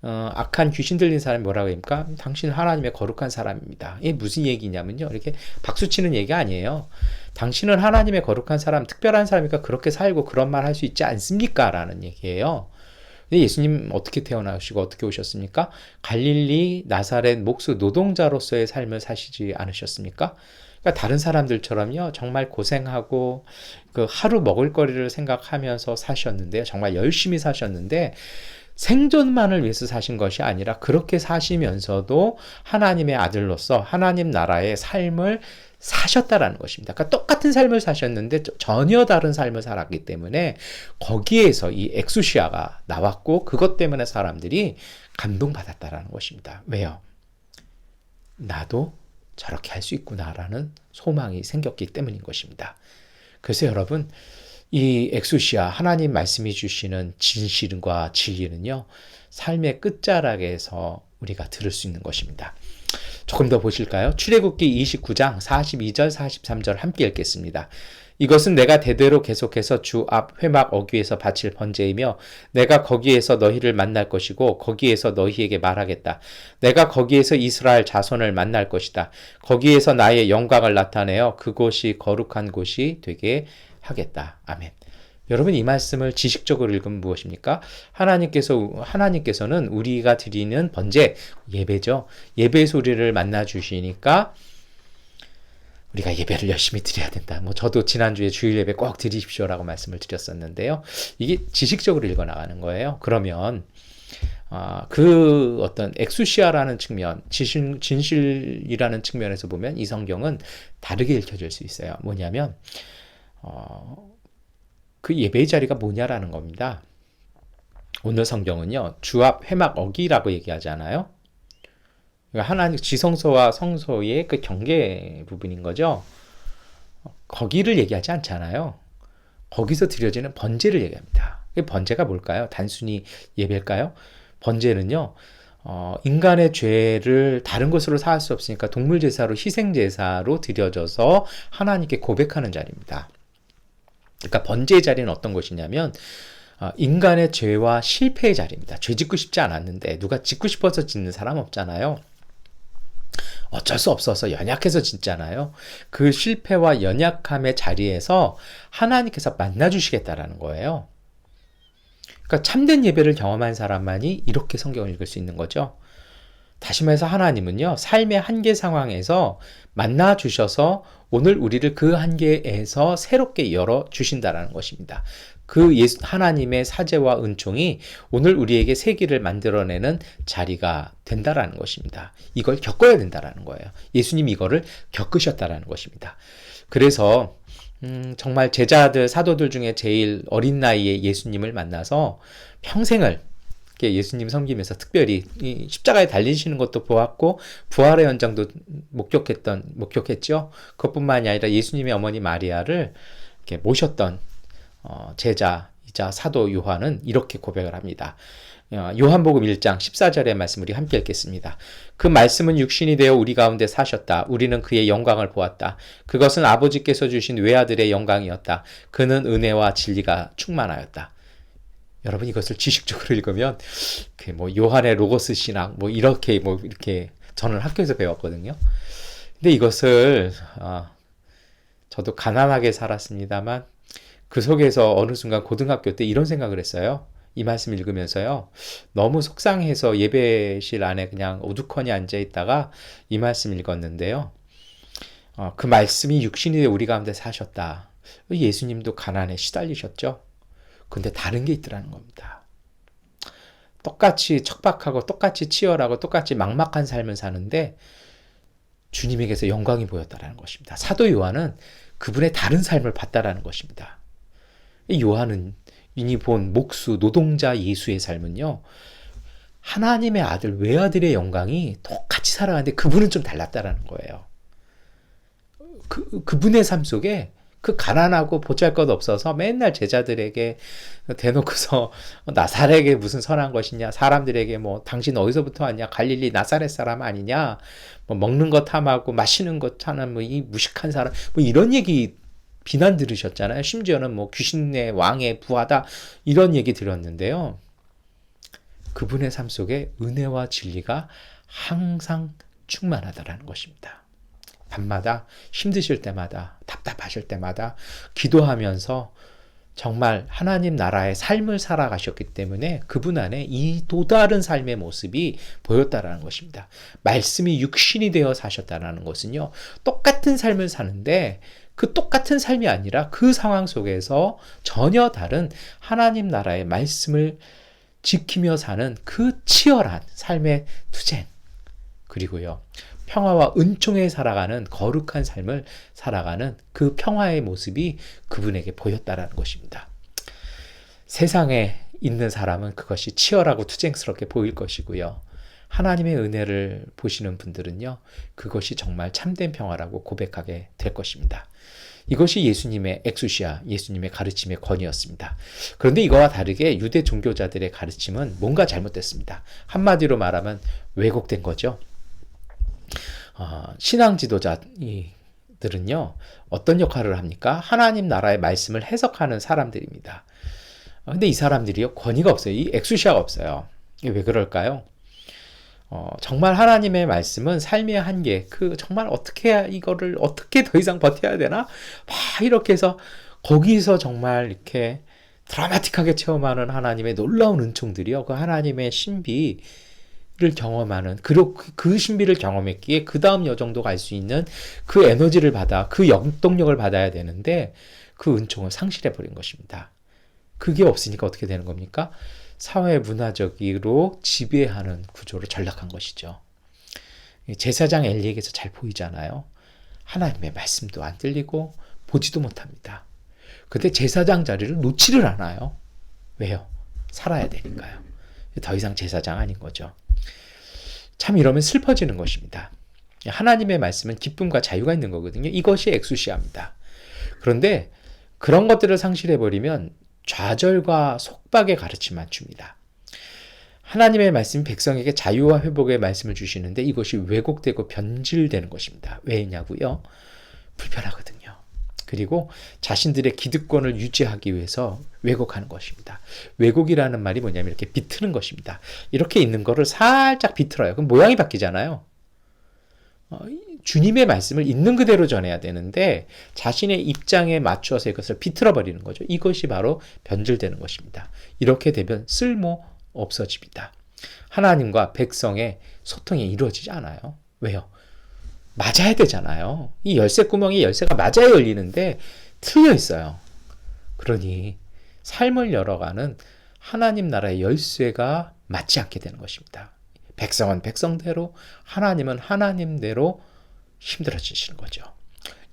악한 귀신 들린 사람이 뭐라고 합니까? 당신은 하나님의 거룩한 사람입니다. 이게 무슨 얘기냐면요, 이렇게 박수치는 얘기가 아니에요. 당신은 하나님의 거룩한 사람, 특별한 사람이니까 그렇게 살고 그런 말 할 수 있지 않습니까? 라는 얘기예요. 근데 예수님 어떻게 태어나시고 어떻게 오셨습니까? 갈릴리 나사렛 목수 노동자로서의 삶을 사시지 않으셨습니까? 그러니까 다른 사람들처럼요, 정말 고생하고 그 하루 먹을 거리를 생각하면서 사셨는데요, 정말 열심히 사셨는데 생존만을 위해서 사신 것이 아니라 그렇게 사시면서도 하나님의 아들로서 하나님 나라의 삶을 사셨다라는 것입니다. 그러니까 똑같은 삶을 사셨는데 전혀 다른 삶을 살았기 때문에 거기에서 이 엑수시아가 나왔고, 그것 때문에 사람들이 감동받았다라는 것입니다. 왜요? 나도 저렇게 할 수 있구나라는 소망이 생겼기 때문인 것입니다. 그래서 여러분, 이 엑수시아, 하나님 말씀해 주시는 진실과 진리는요, 삶의 끝자락에서 우리가 들을 수 있는 것입니다. 조금 더 보실까요? 출애굽기 29장 42절 43절 함께 읽겠습니다. 이것은 내가 대대로 계속해서 주 앞 회막 어귀에서 바칠 번제이며 내가 거기에서 너희를 만날 것이고 거기에서 너희에게 말하겠다. 내가 거기에서 이스라엘 자손을 만날 것이다. 거기에서 나의 영광을 나타내어 그곳이 거룩한 곳이 되게 하겠다. 아멘. 여러분, 이 말씀을 지식적으로 읽으면 무엇입니까? 하나님께서는 우리가 드리는 번제, 예배죠. 예배에서 우리를 만나 주시니까 우리가 예배를 열심히 드려야 된다. 저도 지난주에 주일 예배 꼭 드리십시오라고 말씀을 드렸었는데요. 이게 지식적으로 읽어나가는 거예요. 그러면 그 어떤 엑수시아라는 측면, 진실이라는 측면에서 보면 이 성경은 다르게 읽혀질 수 있어요. 뭐냐면 그 예배의 자리가 뭐냐라는 겁니다. 오늘 성경은요, 주 앞 회막 어기라고 얘기하잖아요. 그러니까 하나님 지성소와 성소의 그 경계 부분인 거죠. 거기를 얘기하지 않잖아요. 거기서 드려지는 번제를 얘기합니다. 번제가 뭘까요? 단순히 예배일까요? 번제는요, 인간의 죄를 다른 것으로 사할 수 없으니까 동물 제사로 희생 제사로 드려져서 하나님께 고백하는 자리입니다. 그러니까 번제의 자리는 어떤 것이냐면 인간의 죄와 실패의 자리입니다. 죄 짓고 싶지 않았는데 누가 짓고 싶어서 짓는 사람 없잖아요. 어쩔 수 없어서 연약해서 짓잖아요. 그 실패와 연약함의 자리에서 하나님께서 만나주시겠다라는 거예요. 그러니까 참된 예배를 경험한 사람만이 이렇게 성경을 읽을 수 있는 거죠. 다시 말해서 하나님은요, 삶의 한계 상황에서 만나 주셔서 오늘 우리를 그 한계에서 새롭게 열어 주신다라는 것입니다. 그 하나님의 사제와 은총이 오늘 우리에게 세기를 만들어내는 자리가 된다라는 것입니다. 이걸 겪어야 된다라는 거예요. 예수님이 이거를 겪으셨다라는 것입니다. 그래서 정말 제자들, 사도들 중에 제일 어린 나이에 예수님을 만나서 평생을 예수님 섬기면서 특별히 십자가에 달리시는 것도 보았고 부활의 현장도 목격했죠. 그것뿐만이 아니라 예수님의 어머니 마리아를 이렇게 모셨던 제자이자 사도 요한은 이렇게 고백을 합니다. 요한복음 1장 14절의 말씀 우리 함께 읽겠습니다. 그 말씀은 육신이 되어 우리 가운데 사셨다. 우리는 그의 영광을 보았다. 그것은 아버지께서 주신 외아들의 영광이었다. 그는 은혜와 진리가 충만하였다. 여러분 이것을 지식적으로 읽으면 요한의 로고스 신학 이렇게 저는 학교에서 배웠거든요. 근데 이것을 저도 가난하게 살았습니다만 그 속에서 어느 순간 고등학교 때 이런 생각을 했어요. 이 말씀 읽으면서요. 너무 속상해서 예배실 안에 그냥 우두커니 앉아 있다가 이 말씀 읽었는데요. 그 말씀이 육신이 되어 우리 가운데 사셨다. 예수님도 가난에 시달리셨죠. 근데 다른 게 있더라는 겁니다. 똑같이 척박하고 똑같이 치열하고 똑같이 막막한 삶을 사는데 주님에게서 영광이 보였다라는 것입니다. 사도 요한은 그분의 다른 삶을 봤다라는 것입니다. 요한은 이니 본 목수 노동자 예수의 삶은요. 하나님의 아들 외아들의 영광이 똑같이 살아가는데 그분은 좀 달랐다라는 거예요. 그분의 삶 속에 그 가난하고 보잘것 없어서 맨날 제자들에게 대놓고서 나사렛에 무슨 선한 것이냐, 사람들에게 당신 어디서부터 왔냐, 갈릴리 나사렛 사람 아니냐, 먹는 것 탐하고 마시는 것 탐하는 이 무식한 사람, 이런 얘기 비난 들으셨잖아요. 심지어는 귀신의 왕의 부하다 이런 얘기 들었는데요. 그분의 삶 속에 은혜와 진리가 항상 충만하다라는 것입니다. 밤마다 힘드실 때마다 답답하실 때마다 기도하면서 정말 하나님 나라의 삶을 살아가셨기 때문에 그분 안에 이 또 다른 삶의 모습이 보였다라는 것입니다. 말씀이 육신이 되어 사셨다라는 것은요. 똑같은 삶을 사는데 그 똑같은 삶이 아니라 그 상황 속에서 전혀 다른 하나님 나라의 말씀을 지키며 사는 그 치열한 삶의 투쟁 그리고요. 평화와 은총에 살아가는 거룩한 삶을 살아가는 그 평화의 모습이 그분에게 보였다라는 것입니다. 세상에 있는 사람은 그것이 치열하고 투쟁스럽게 보일 것이고요. 하나님의 은혜를 보시는 분들은요. 그것이 정말 참된 평화라고 고백하게 될 것입니다. 이것이 예수님의 엑수시아, 예수님의 가르침의 권위였습니다. 그런데 이거와 다르게 유대 종교자들의 가르침은 뭔가 잘못됐습니다. 한마디로 말하면 왜곡된 거죠. 신앙 지도자들은요, 어떤 역할을 합니까? 하나님 나라의 말씀을 해석하는 사람들입니다. 근데 이 사람들이요, 권위가 없어요. 이 엑수시아가 없어요. 이게 왜 그럴까요? 정말 하나님의 말씀은 삶의 한계, 정말 이거를 어떻게 더 이상 버텨야 되나? 막 이렇게 해서 거기서 정말 이렇게 드라마틱하게 체험하는 하나님의 놀라운 은총들이요, 그 하나님의 신비, 를 경험하는 그 신비를 경험했기에 그 다음 여정도 갈 수 있는 그 에너지를 받아 그 영동력을 받아야 되는데 그 은총을 상실해 버린 것입니다. 그게 없으니까 어떻게 되는 겁니까? 사회 문화적으로 지배하는 구조로 전락한 것이죠. 제사장 엘리에게서 잘 보이잖아요. 하나님의 말씀도 안 들리고 보지도 못합니다. 근데 제사장 자리를 놓지를 않아요. 왜요? 살아야 되니까요. 더 이상 제사장 아닌 거죠. 참 이러면 슬퍼지는 것입니다. 하나님의 말씀은 기쁨과 자유가 있는 거거든요. 이것이 엑수시아입니다. 그런데 그런 것들을 상실해버리면 좌절과 속박의 가르침만 줍니다. 하나님의 말씀이 백성에게 자유와 회복의 말씀을 주시는데 이것이 왜곡되고 변질되는 것입니다. 왜냐고요? 불편하거든요. 그리고 자신들의 기득권을 유지하기 위해서 왜곡하는 것입니다. 왜곡이라는 말이 뭐냐면 이렇게 비트는 것입니다. 이렇게 있는 거를 살짝 비틀어요. 그럼 모양이 바뀌잖아요. 주님의 말씀을 있는 그대로 전해야 되는데 자신의 입장에 맞춰서 이것을 비틀어 버리는 거죠. 이것이 바로 변질되는 것입니다. 이렇게 되면 쓸모 없어집니다. 하나님과 백성의 소통이 이루어지지 않아요. 왜요? 맞아야 되잖아요. 이 열쇠 구멍이 열쇠가 맞아야 열리는데 틀려 있어요. 그러니 삶을 열어가는 하나님 나라의 열쇠가 맞지 않게 되는 것입니다. 백성은 백성대로, 하나님은 하나님대로 힘들어지시는 거죠.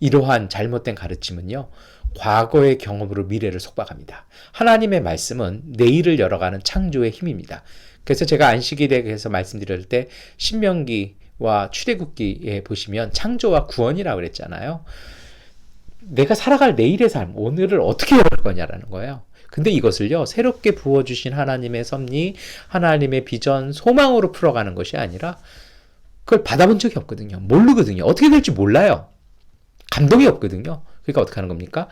이러한 잘못된 가르침은요, 과거의 경험으로 미래를 속박합니다. 하나님의 말씀은 내일을 열어가는 창조의 힘입니다. 그래서 제가 안식일에 대해서 말씀드릴 때 신명기와 출애굽기에 보시면 창조와 구원이라고 그랬잖아요. 내가 살아갈 내일의 삶, 오늘을 어떻게 열을 거냐라는 거예요. 근데 이것을요, 새롭게 부어주신 하나님의 섭리, 하나님의 비전, 소망으로 풀어가는 것이 아니라 그걸 받아본 적이 없거든요. 모르거든요. 어떻게 될지 몰라요. 감동이 없거든요. 그러니까 어떻게 하는 겁니까?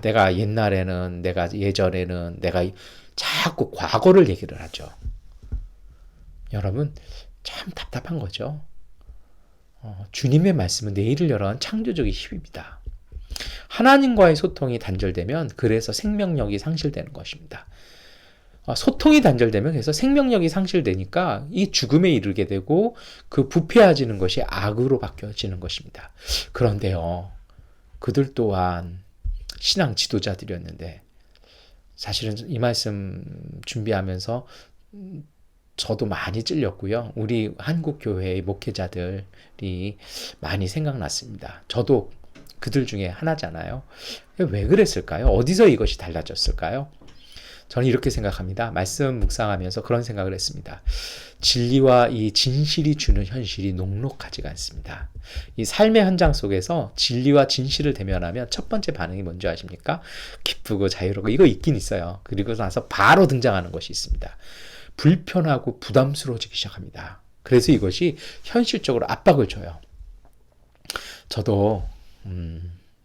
내가 옛날에는, 내가 예전에는, 내가 자꾸 과거를 얘기를 하죠. 여러분, 참 답답한 거죠. 주님의 말씀은 내일을 열어간 창조적인 힘입니다. 하나님과의 소통이 단절되면 그래서 생명력이 상실되는 것입니다. 소통이 단절되면 그래서 생명력이 상실되니까 이 죽음에 이르게 되고 그 부패해지는 것이 악으로 바뀌어지는 것입니다. 그런데요, 그들 또한 신앙 지도자들이었는데 사실은 이 말씀 준비하면서 저도 많이 찔렸고요. 우리 한국 교회의 목회자들이 많이 생각났습니다. 저도 그들 중에 하나잖아요. 왜 그랬을까요? 어디서 이것이 달라졌을까요? 저는 이렇게 생각합니다. 말씀 묵상하면서 그런 생각을 했습니다. 진리와 이 진실이 주는 현실이 녹록하지가 않습니다. 이 삶의 현장 속에서 진리와 진실을 대면하면 첫 번째 반응이 뭔지 아십니까? 기쁘고 자유롭고 이거 있긴 있어요. 그리고 나서 바로 등장하는 것이 있습니다. 불편하고 부담스러워지기 시작합니다. 그래서 이것이 현실적으로 압박을 줘요. 저도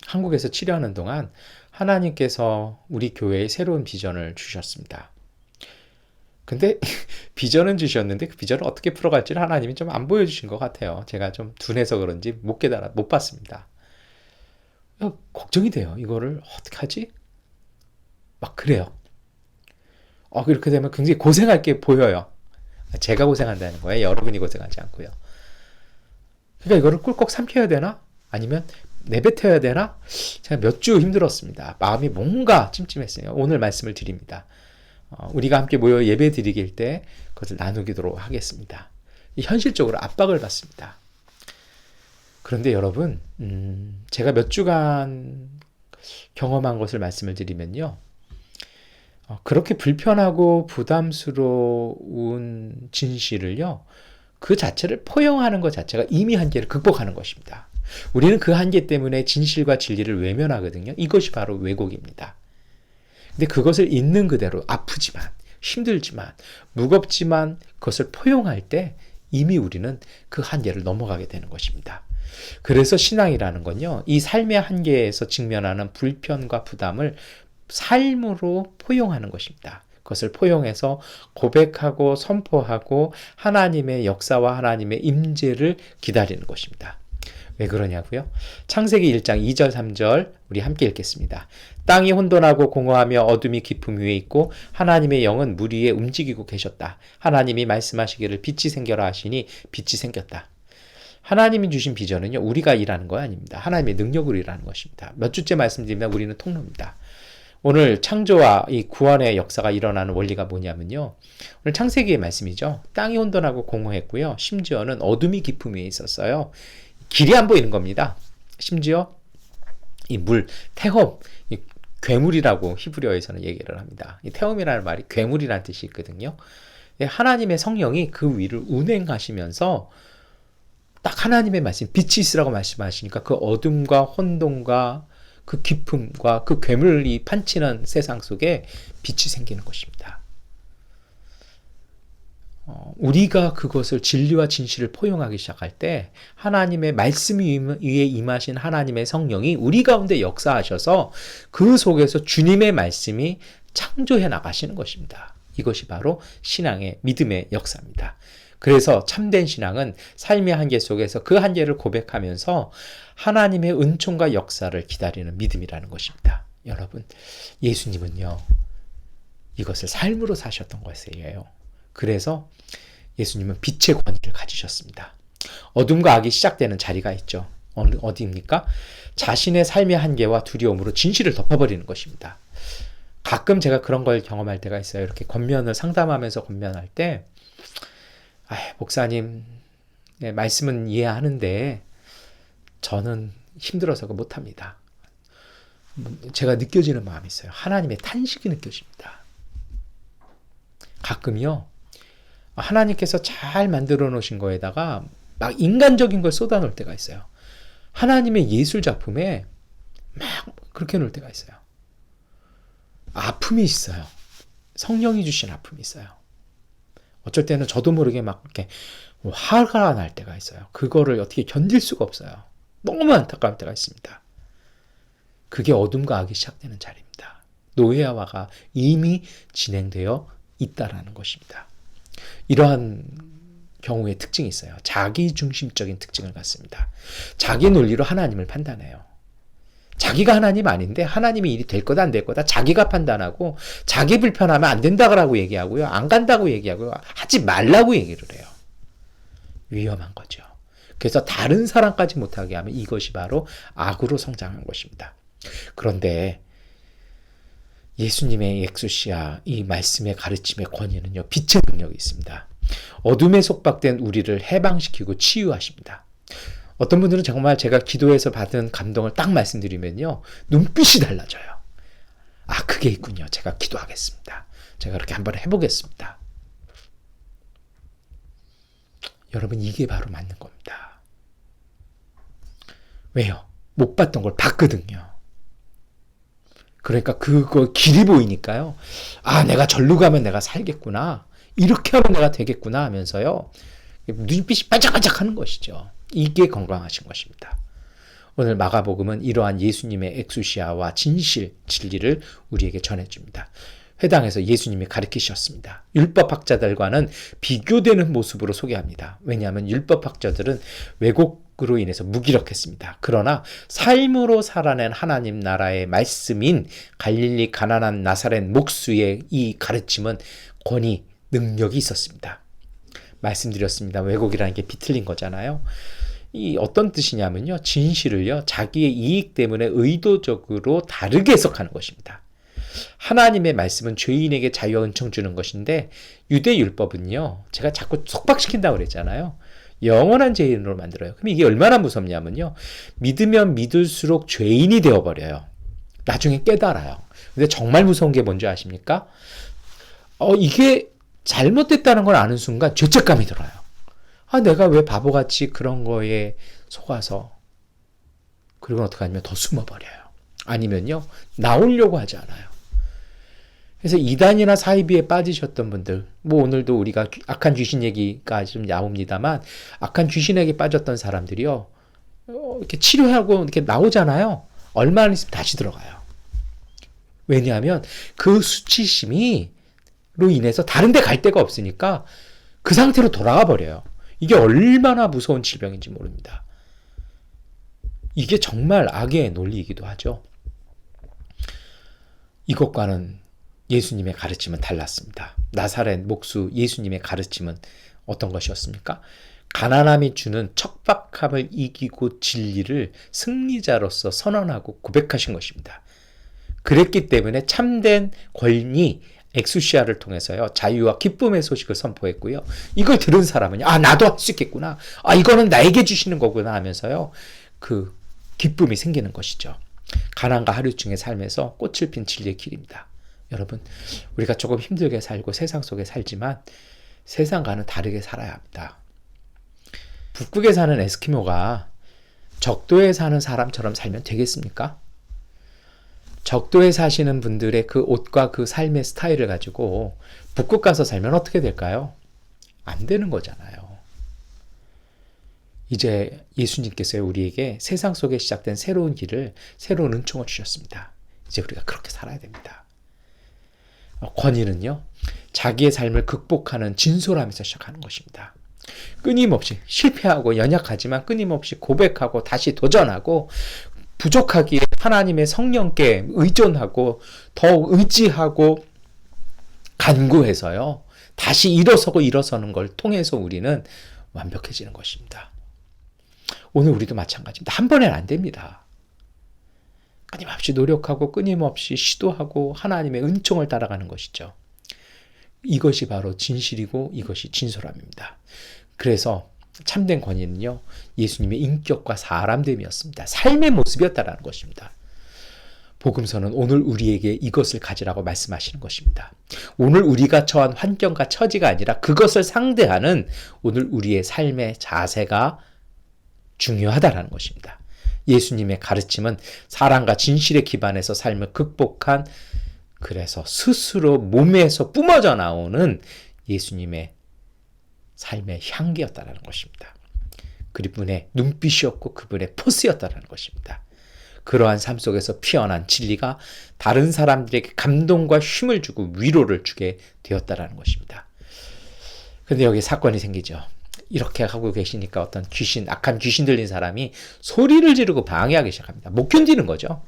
한국에서 치료하는 동안 하나님께서 우리 교회에 새로운 비전을 주셨습니다. 근데 비전은 주셨는데 그 비전을 어떻게 풀어갈지를 하나님이 좀 안 보여주신 것 같아요. 제가 좀 둔해서 그런지 못 봤습니다. 걱정이 돼요. 이거를 어떻게 하지? 막 그래요. 그렇게 되면 굉장히 고생할 게 보여요. 제가 고생한다는 거예요. 여러분이 고생하지 않고요. 그러니까 이거를 꿀꺽 삼켜야 되나? 아니면 내뱉어야 되나? 제가 몇 주 힘들었습니다. 마음이 뭔가 찜찜했어요. 오늘 말씀을 드립니다. 우리가 함께 모여 예배 드리길 때 그것을 나누기도록 하겠습니다. 현실적으로 압박을 받습니다. 그런데 여러분, 제가 몇 주간 경험한 것을 말씀을 드리면요. 그렇게 불편하고 부담스러운 진실을요, 그 자체를 포용하는 것 자체가 이미 한계를 극복하는 것입니다. 우리는 그 한계 때문에 진실과 진리를 외면하거든요. 이것이 바로 왜곡입니다. 근데 그것을 있는 그대로 아프지만, 힘들지만, 무겁지만 그것을 포용할 때 이미 우리는 그 한계를 넘어가게 되는 것입니다. 그래서 신앙이라는 건요, 이 삶의 한계에서 직면하는 불편과 부담을 삶으로 포용하는 것입니다. 그것을 포용해서 고백하고 선포하고 하나님의 역사와 하나님의 임재를 기다리는 것입니다. 왜 그러냐고요? 창세기 1장 2절 3절 우리 함께 읽겠습니다. 땅이 혼돈하고 공허하며 어둠이 깊음 위에 있고 하나님의 영은 물 위에 움직이고 계셨다. 하나님이 말씀하시기를 빛이 생겨라 하시니 빛이 생겼다. 하나님이 주신 비전은요, 우리가 일하는 거 아닙니다. 하나님의 능력으로 일하는 것입니다. 몇 주째 말씀드리면 우리는 통로입니다. 오늘 창조와 이 구원의 역사가 일어나는 원리가 뭐냐면요, 오늘 창세기의 말씀이죠. 땅이 혼돈하고 공허했고요, 심지어는 어둠이 깊음 위에 있었어요. 길이 안 보이는 겁니다. 심지어 이 물, 태험, 이 괴물이라고 히브리어에서는 얘기를 합니다. 이 태험이라는 말이 괴물이라는 뜻이 있거든요. 하나님의 성령이 그 위를 운행하시면서 딱 하나님의 말씀, 빛이 있으라고 말씀하시니까 그 어둠과 혼돈과 그 깊음과 그 괴물이 판치는 세상 속에 빛이 생기는 것입니다. 우리가 그것을 진리와 진실을 포용하기 시작할 때 하나님의 말씀 위에 임하신 하나님의 성령이 우리 가운데 역사하셔서 그 속에서 주님의 말씀이 창조해 나가시는 것입니다. 이것이 바로 신앙의 믿음의 역사입니다. 그래서 참된 신앙은 삶의 한계 속에서 그 한계를 고백하면서 하나님의 은총과 역사를 기다리는 믿음이라는 것입니다. 여러분, 예수님은요, 이것을 삶으로 사셨던 것이에요. 그래서 예수님은 빛의 권위를 가지셨습니다. 어둠과 악이 시작되는 자리가 있죠. 어디입니까? 자신의 삶의 한계와 두려움으로 진실을 덮어버리는 것입니다. 가끔 제가 그런 걸 경험할 때가 있어요. 이렇게 권면을 상담하면서 권면할 때, 목사님, 네, 말씀은 이해하는데 저는 힘들어서 못합니다. 제가 느껴지는 마음이 있어요. 하나님의 탄식이 느껴집니다. 가끔요, 하나님께서 잘 만들어 놓으신 거에다가 막 인간적인 걸 쏟아 놓을 때가 있어요. 하나님의 예술 작품에 막 그렇게 놓을 때가 있어요. 아픔이 있어요. 성령이 주신 아픔이 있어요. 어쩔 때는 저도 모르게 막 이렇게 화가 날 때가 있어요. 그거를 어떻게 견딜 수가 없어요. 너무 안타까울 때가 있습니다. 그게 어둠과 악이 시작되는 자리입니다. 노예화가 이미 진행되어 있다라는 것입니다. 이러한 경우의 특징이 있어요. 자기중심적인 특징을 갖습니다. 자기 논리로 하나님을 판단해요. 자기가 하나님 아닌데 하나님이 일이 될 거다 안 될 거다 자기가 판단하고 자기 불편하면 안 된다고 얘기하고요. 안 간다고 얘기하고요. 하지 말라고 얘기를 해요. 위험한 거죠. 그래서 다른 사람까지 못하게 하면 이것이 바로 악으로 성장한 것입니다. 그런데 예수님의 엑수시아 이 말씀의 가르침의 권위는요. 빛의 능력이 있습니다. 어둠에 속박된 우리를 해방시키고 치유하십니다. 어떤 분들은 정말 제가 기도해서 받은 감동을 딱 말씀드리면요. 눈빛이 달라져요. 아, 그게 있군요. 제가 기도하겠습니다. 제가 그렇게 한번 해보겠습니다. 여러분, 이게 바로 맞는 겁니다. 왜요? 못 봤던 걸 봤거든요. 그러니까 그거 길이 보이니까요. 아, 내가 절로 가면 내가 살겠구나. 이렇게 하면 내가 되겠구나 하면서요. 눈빛이 반짝반짝 하는 것이죠. 이게 건강하신 것입니다. 오늘 마가복음은 이러한 예수님의 엑수시아와 진실, 진리를 우리에게 전해줍니다. 회당에서 예수님이 가르치셨습니다. 율법학자들과는 비교되는 모습으로 소개합니다. 왜냐하면 율법학자들은 왜곡으로 인해서 무기력했습니다. 그러나 삶으로 살아낸 하나님 나라의 말씀인 갈릴리 가나안 나사렛 목수의 이 가르침은 권위, 능력이 있었습니다. 말씀드렸습니다. 왜곡이라는 게 비틀린 거잖아요. 이 어떤 뜻이냐면요. 진실을요. 자기의 이익 때문에 의도적으로 다르게 해석하는 것입니다. 하나님의 말씀은 죄인에게 자유와 은총 주는 것인데 유대 율법은요. 제가 자꾸 속박시킨다고 그랬잖아요. 영원한 죄인으로 만들어요. 그럼 이게 얼마나 무섭냐면요. 믿으면 믿을수록 죄인이 되어버려요. 나중에 깨달아요. 근데 정말 무서운 게 뭔지 아십니까? 이게 잘못됐다는 걸 아는 순간 죄책감이 들어요. 아, 내가 왜 바보같이 그런 거에 속아서. 그리고 어떻게 하냐면 더 숨어버려요. 아니면요, 나오려고 하지 않아요. 그래서 이단이나 사이비에 빠지셨던 분들, 뭐 오늘도 우리가 악한 귀신 얘기가 좀 나옵니다만, 악한 귀신에게 빠졌던 사람들이요, 이렇게 치료하고 이렇게 나오잖아요. 얼마 안 있으면 다시 들어가요. 왜냐하면 그 수치심이 로 인해서 다른 데 갈 데가 없으니까 그 상태로 돌아가 버려요. 이게 얼마나 무서운 질병인지 모릅니다. 이게 정말 악의 논리이기도 하죠. 이것과는 예수님의 가르침은 달랐습니다. 나사렛 목수 예수님의 가르침은 어떤 것이었습니까? 가난함이 주는 척박함을 이기고 진리를 승리자로서 선언하고 고백하신 것입니다. 그랬기 때문에 참된 권위 엑수시아를 통해서요. 자유와 기쁨의 소식을 선포했고요. 이걸 들은 사람은요. 아, 나도 할 수 있겠구나. 아, 이거는 나에게 주시는 거구나 하면서요. 그 기쁨이 생기는 것이죠. 가난과 하류증의 삶에서 꽃을 핀 진리의 길입니다. 여러분, 우리가 조금 힘들게 살고 세상 속에 살지만 세상과는 다르게 살아야 합니다. 북극에 사는 에스키모가 적도에 사는 사람처럼 살면 되겠습니까? 적도에 사시는 분들의 그 옷과 그 삶의 스타일을 가지고 북극 가서 살면 어떻게 될까요? 안 되는 거잖아요. 이제 예수님께서 우리에게 세상 속에 시작된 새로운 길을, 새로운 은총을 주셨습니다. 이제 우리가 그렇게 살아야 됩니다. 권위는요, 자기의 삶을 극복하는 진솔함에서 시작하는 것입니다. 끊임없이 실패하고 연약하지만 끊임없이 고백하고 다시 도전하고 부족하기에 하나님의 성령께 의존하고 더 의지하고 간구해서요, 다시 일어서는 걸 통해서 우리는 완벽해지는 것입니다. 오늘 우리도 마찬가지입니다. 한 번에는 안 됩니다. 끊임없이 노력하고 끊임없이 시도하고 하나님의 은총을 따라가는 것이죠. 이것이 바로 진실이고 이것이 진솔함입니다. 그래서 참된 권위는요, 예수님의 인격과 사람됨이었습니다. 삶의 모습이었다라는 것입니다. 복음서는 오늘 우리에게 이것을 가지라고 말씀하시는 것입니다. 오늘 우리가 처한 환경과 처지가 아니라 그것을 상대하는 오늘 우리의 삶의 자세가 중요하다라는 것입니다. 예수님의 가르침은 사랑과 진실에 기반해서 삶을 극복한, 그래서 스스로 몸에서 뿜어져 나오는 예수님의 삶의 향기였다라는 것입니다. 그분의 눈빛이었고 그분의 포스였다라는 것입니다. 그러한 삶 속에서 피어난 진리가 다른 사람들에게 감동과 힘을 주고 위로를 주게 되었다라는 것입니다. 근데 여기 사건이 생기죠. 이렇게 하고 계시니까 어떤 귀신, 악한 귀신 들린 사람이 소리를 지르고 방해하기 시작합니다. 못 견디는 거죠.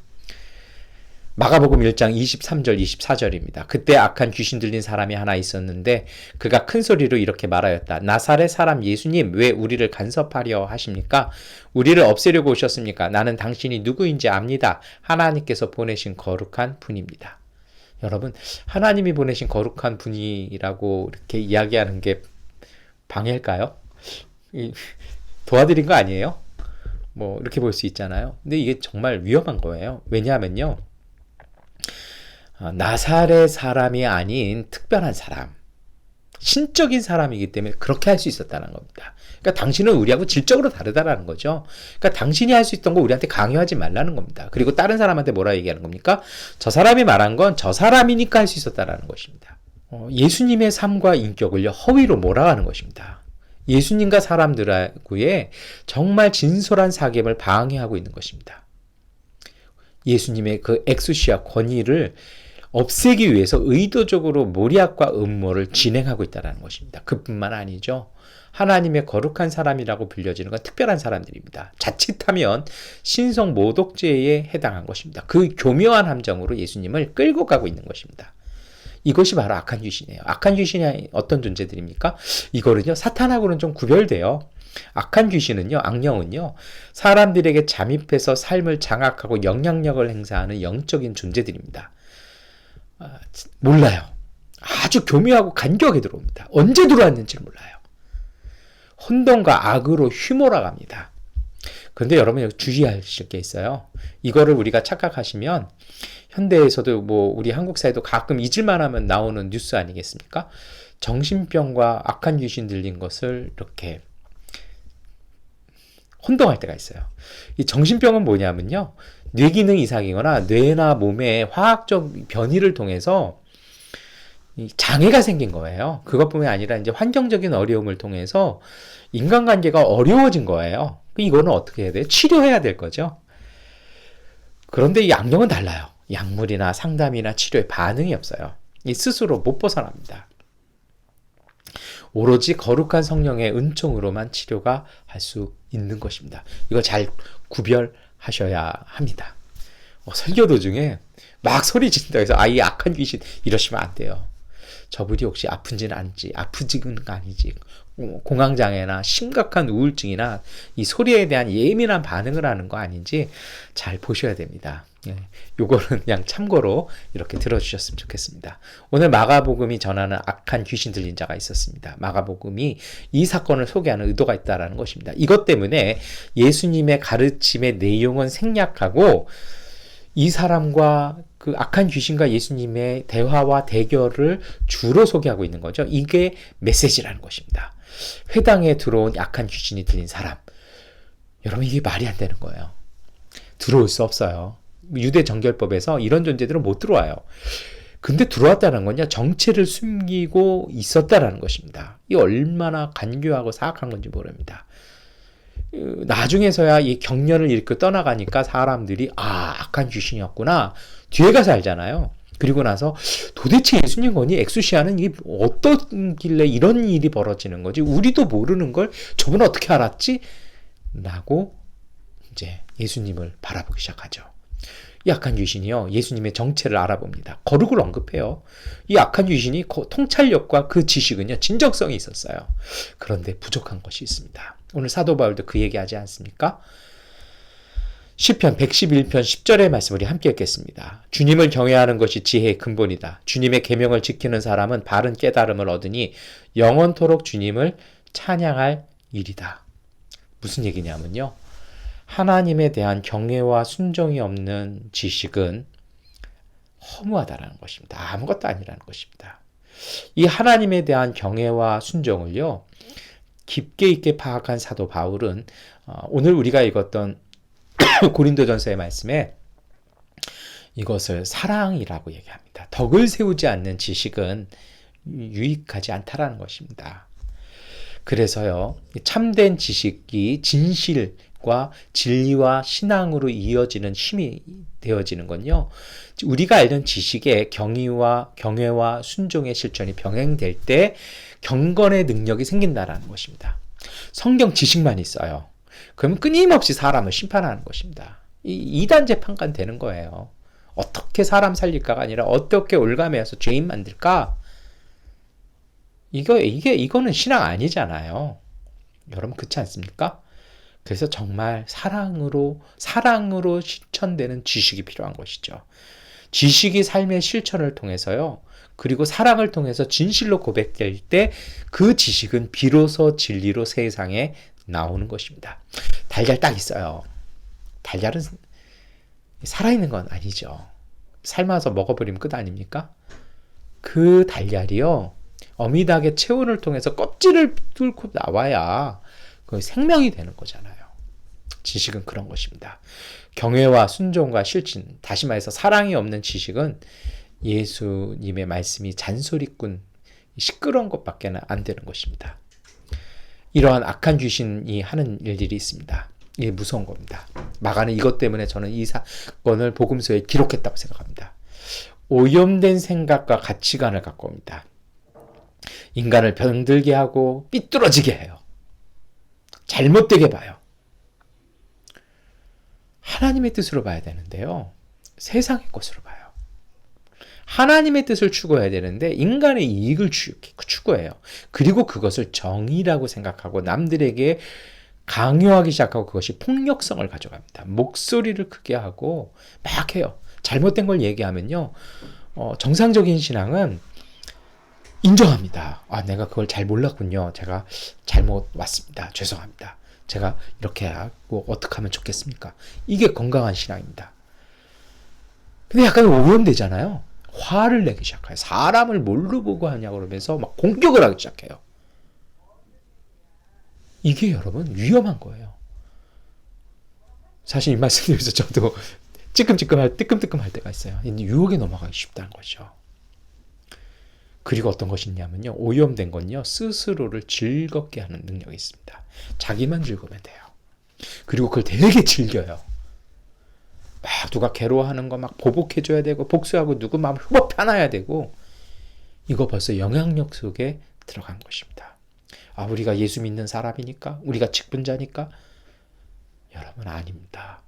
마가복음 1장 23절 24절입니다. 그때 악한 귀신 들린 사람이 하나 있었는데 그가 큰 소리로 이렇게 말하였다. 나사렛 사람 예수님, 왜 우리를 간섭하려 하십니까? 우리를 없애려고 오셨습니까? 나는 당신이 누구인지 압니다. 하나님께서 보내신 거룩한 분입니다. 여러분, 하나님이 보내신 거룩한 분이라고 이렇게 이야기하는 게 방해일까요? 도와드린 거 아니에요? 뭐 이렇게 볼 수 있잖아요. 근데 이게 정말 위험한 거예요. 왜냐하면요, 나사렛 사람이 아닌 특별한 사람, 신적인 사람이기 때문에 그렇게 할 수 있었다는 겁니다. 그러니까 당신은 우리하고 질적으로 다르다라는 거죠. 그러니까 당신이 할 수 있던 거 우리한테 강요하지 말라는 겁니다. 그리고 다른 사람한테 뭐라 얘기하는 겁니까? 저 사람이 말한 건 저 사람이니까 할 수 있었다라는 것입니다. 예수님의 삶과 인격을 허위로 몰아가는 것입니다. 예수님과 사람들하고의 정말 진솔한 사귐을 방해하고 있는 것입니다. 예수님의 그 엑수시아 권위를 없애기 위해서 의도적으로 모략과 음모를 진행하고 있다는 것입니다. 그뿐만 아니죠. 하나님의 거룩한 사람이라고 불려지는 건 특별한 사람들입니다. 자칫하면 신성 모독죄에 해당한 것입니다. 그 교묘한 함정으로 예수님을 끌고 가고 있는 것입니다. 이것이 바로 악한 귀신이에요. 악한 귀신이 어떤 존재들입니까? 이거는요, 사탄하고는 좀 구별돼요. 악한 귀신은요, 악령은요, 사람들에게 잠입해서 삶을 장악하고 영향력을 행사하는 영적인 존재들입니다. 몰라요. 아주 교묘하고 간격에 들어옵니다. 언제 들어왔는지를 몰라요. 혼돈과 악으로 휘몰아갑니다. 그런데 여러분 주의하실 게 있어요. 이거를 우리가 착각하시면 현대에서도 뭐 우리 한국 사회도 가끔 잊을만 하면 나오는 뉴스 아니겠습니까? 정신병과 악한 귀신 들린 것을 이렇게 혼동할 때가 있어요. 이 정신병은 뭐냐면요, 뇌기능 이상이거나 뇌나 몸의 화학적 변이를 통해서 장애가 생긴 거예요. 그것뿐만 아니라 이제 환경적인 어려움을 통해서 인간관계가 어려워진 거예요. 이거는 어떻게 해야 돼요? 치료해야 될 거죠. 그런데 이 악령은 달라요. 약물이나 상담이나 치료에 반응이 없어요. 이 스스로 못 벗어납니다. 오로지 거룩한 성령의 은총으로만 치료가 할 수 있는 것입니다. 이걸 잘 구별하셔야 합니다. 설교 도중에 막 소리 지른다고 해서 이 악한 귀신 이러시면 안 돼요. 저분이 혹시 아픈지는 아닌지, 아프지는 아니지, 공황장애나 심각한 우울증이나 이 소리에 대한 예민한 반응을 하는 거 아닌지 잘 보셔야 됩니다. 요거는 그냥 참고로 이렇게 들어주셨으면 좋겠습니다. 오늘 마가복음이 전하는 악한 귀신 들린 자가 있었습니다. 마가복음이 이 사건을 소개하는 의도가 있다는 것입니다. 이것 때문에 예수님의 가르침의 내용은 생략하고 이 사람과 그 악한 귀신과 예수님의 대화와 대결을 주로 소개하고 있는 거죠. 이게 메시지라는 것입니다. 회당에 들어온 악한 귀신이 들린 사람. 여러분, 이게 말이 안 되는 거예요. 들어올 수 없어요. 유대 정결법에서 이런 존재들은 못 들어와요. 근데 들어왔다는 건요, 정체를 숨기고 있었다라는 것입니다. 이 얼마나 간교하고 사악한 건지 모릅니다. 나중에서야 이 경련을 일으켜 떠나가니까 사람들이 악한 귀신이었구나 뒤에 가서 알잖아요. 그리고 나서 도대체 예수님 거니 엑수시아는 이게 어떤 길래 이런 일이 벌어지는 거지? 우리도 모르는 걸 저분 어떻게 알았지? 라고 이제 예수님을 바라보기 시작하죠. 이 악한 귀신이요, 예수님의 정체를 알아봅니다. 거룩을 언급해요. 이 악한 귀신이 통찰력과 그 지식은요, 진정성이 있었어요. 그런데 부족한 것이 있습니다. 오늘 사도 바울도 그 얘기하지 않습니까? 시편 111편 10절의 말씀을 함께 읽겠습니다. 주님을 경외하는 것이 지혜의 근본이다. 주님의 계명을 지키는 사람은 바른 깨달음을 얻으니 영원토록 주님을 찬양할 일이다. 무슨 얘기냐면요, 하나님에 대한 경외와 순종이 없는 지식은 허무하다라는 것입니다. 아무것도 아니라는 것입니다. 이 하나님에 대한 경외와 순종을요, 깊게 있게 파악한 사도 바울은 오늘 우리가 읽었던 고린도전서의 말씀에 이것을 사랑이라고 얘기합니다. 덕을 세우지 않는 지식은 유익하지 않다라는 것입니다. 그래서요, 참된 지식이 진실과 진리와 신앙으로 이어지는 힘이 되어지는 건요, 우리가 알던 지식의 경외와 순종의 실천이 병행될 때 경건의 능력이 생긴다라는 것입니다. 성경 지식만 있어요. 그러면 끊임없이 사람을 심판하는 것입니다. 이 2단 재판관 되는 거예요. 어떻게 사람 살릴까가 아니라 어떻게 올가매어서 죄인 만들까? 이거는 신앙 아니잖아요. 여러분, 그렇지 않습니까? 그래서 정말 사랑으로 실천되는 지식이 필요한 것이죠. 지식이 삶의 실천을 통해서요, 그리고 사랑을 통해서 진실로 고백될 때 그 지식은 비로소 진리로 세상에 나오는 것입니다. 달걀 딱 있어요. 달걀은 살아있는 건 아니죠. 삶아서 먹어버리면 끝 아닙니까? 그 달걀이요, 어미닭의 체온을 통해서 껍질을 뚫고 나와야 그 생명이 되는 거잖아요. 지식은 그런 것입니다. 경외와 순종과 실천, 다시 말해서 사랑이 없는 지식은 예수님의 말씀이 잔소리꾼, 시끄러운 것밖에 안 되는 것입니다. 이러한 악한 귀신이 하는 일들이 있습니다. 이게 무서운 겁니다. 마가는 이것 때문에 저는 이 사건을 복음서에 기록했다고 생각합니다. 오염된 생각과 가치관을 갖고 옵니다. 인간을 병들게 하고 삐뚤어지게 해요. 잘못되게 봐요. 하나님의 뜻으로 봐야 되는데요, 세상의 것으로 봐요. 하나님의 뜻을 추구해야 되는데 인간의 이익을 추구해요. 그리고 그것을 정의라고 생각하고 남들에게 강요하기 시작하고 그것이 폭력성을 가져갑니다. 목소리를 크게 하고 막 해요. 잘못된 걸 얘기하면요, 정상적인 신앙은 인정합니다. 내가 그걸 잘 몰랐군요. 제가 잘못 왔습니다. 죄송합니다. 제가 이렇게 하고 어떻게 하면 좋겠습니까? 이게 건강한 신앙입니다. 근데 약간 오염되잖아요. 화를 내기 시작해요. 사람을 뭘로 보고 하냐고 그러면서 막 공격을 하기 시작해요. 이게 여러분 위험한 거예요. 사실 이 말씀드리면서 저도 뜨끔뜨끔할 때가 있어요. 유혹에 넘어가기 쉽다는 거죠. 그리고 어떤 것이 있냐면요, 오염된 건요, 스스로를 즐겁게 하는 능력이 있습니다. 자기만 즐거우면 돼요. 그리고 그걸 되게 즐겨요. 막 누가 괴로워하는 거 막 보복해줘야 되고, 복수하고 누구 마음 흡어 편해야 되고, 이거 벌써 영향력 속에 들어간 것입니다. 우리가 예수 믿는 사람이니까, 우리가 직분자니까. 여러분, 아닙니다.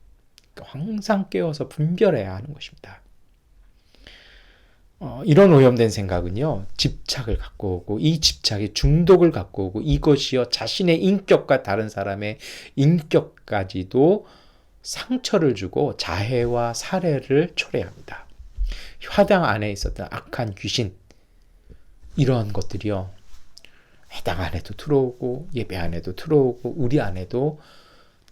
항상 깨워서 분별해야 하는 것입니다. 이런 오염된 생각은요, 집착을 갖고 오고, 이 집착이 중독을 갖고 오고, 이것이요, 자신의 인격과 다른 사람의 인격까지도 상처를 주고 자해와 살해를 초래합니다. 화당 안에 있었던 악한 귀신, 이러한 것들이요, 회당 안에도 들어오고 예배 안에도 들어오고 우리 안에도